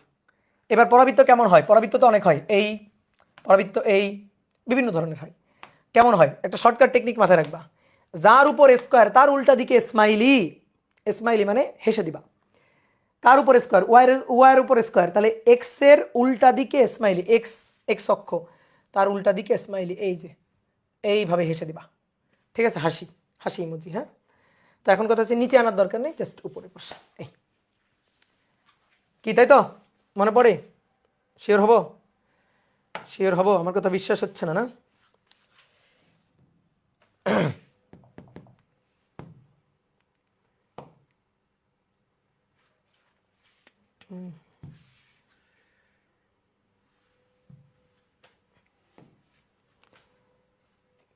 এবার পরাবৃত্ত কেমন হয়? পরাবৃত্ত তো অনেক হয়, এই পরাবৃত্ত এই বিভিন্ন ধরনের হয়। কেমন হয়? একটা শর্টকাট টেকনিক মাথায় রাখবা, যার উপর স্কোয়ার তার উল্টা দিকে স্মাইলি, স্মাইলি মানে হেসে দিবা। কার উপর স্কোয়ার? ওয়াইয়ের উপর স্কোয়ার, তাহলে এক্স এর উল্টা দিকে স্মাইলি, এক্স এক্স অক্ষ তার উল্টা দিকে স্মাইলি, এই যে এইভাবে হেসে দিবা। ঠিক আছে, হাসি হাসি ইমোজি। হ্যাঁ, তো এখন কথা হচ্ছে নিচে আনার দরকার নেই, জাস্ট উপরে বসে এই কি, তাই তো? মনে পড়ে? শিওর হব? শিওর হব? আমার কথা বিশ্বাস হচ্ছে না, না?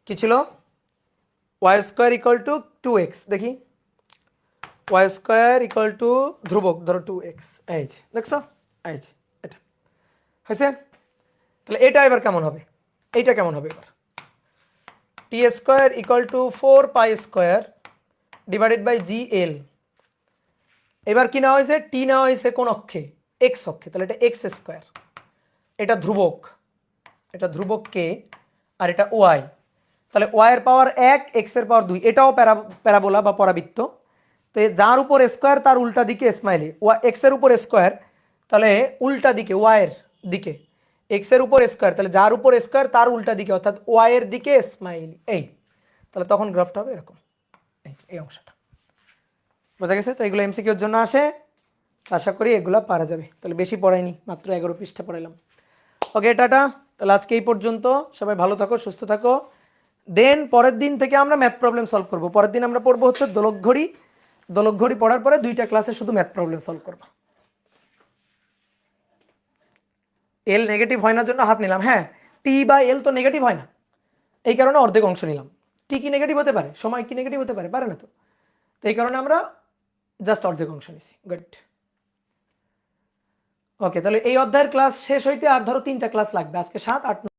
কি ছিল? Y square equal two 2x, দেখি ওয়াই স্কোয়ার ইকুয়াল টু ধ্রুবক ধরো 2x, এই যে দেখছো, এই যে এটা হয়েছে। তাহলে এটা এবার কেমন হবে? এইটা কেমন হবে এবার? T square equal to 4 pi square divided by G L. এবার কি নেওয়া হয়েছে? টি নেওয়া হয়েছে কোন অক্ষে? এক্স অক্ষে, তাহলে এটা এক্স স্কোয়ার, এটা ধ্রুবক, এটা ধ্রুবক কে, আর এটা ওয়াই, তাহলে ওয়াই এর পাওয়ার 1, এক্স এর পাওয়ার 2, এটাও প্যারাবোলা বা পরাবৃত্ত। তো যার উপর স্কোয়ার তার উল্টা দিকে স্মাইলি, এক্স এর উপর স্কোয়ার তাহলে উল্টা দিকে ওয়াই এর দিকে, এক্স এর উপর স্কোয়ার তাহলে যার উপর স্কোয়ার তার উল্টা দিকে অর্থাৎ ওয়াই এর দিকে স্মাইলি, এই তাহলে তখন গ্রাফটা হবে এরকম, এই অংশটা। বোঝা গেছে? তো এগুলো এমসিকিউর জন্য আসে, আশা করি এগুলো পারা যাবে। তাহলে বেশি পড়াইনি, মাত্র 11 পৃষ্ঠা পড়াইলাম। ওকে, টাটা। তাহলে আজকে এই পর্যন্ত, সবাই ভালো থাকো, সুস্থ থাকো। দেন পরের দিন থেকে আমরা ম্যাথ প্রবলেম সলভ করব। পরের দিন আমরা পড়বো হচ্ছে দোলক ঘড়ি। দোলক ঘড়ি পড়ার পরে 2টা ক্লাসে শুধু ম্যাথ প্রবলেম সলভ করবো। এল নেগেটিভ হয় না জন্য হাফ নিলাম। হ্যাঁ, টি বা এল তো নেগেটিভ হয় না, এই কারণে অর্ধেক অংশ নিলাম। টি কি নেগেটিভ হতে পারে? সময় কি নেগেটিভ হতে পারে? পারে না তো। তো এই কারণে আমরা জাস্ট অর্ধেক অংশ নিছি। গুড। ওকে, তাহলে এই অধ্যায়ের ক্লাস শেষ হইতে আর ধরো 3টা ক্লাস লাগবে, আজকে 7, 8,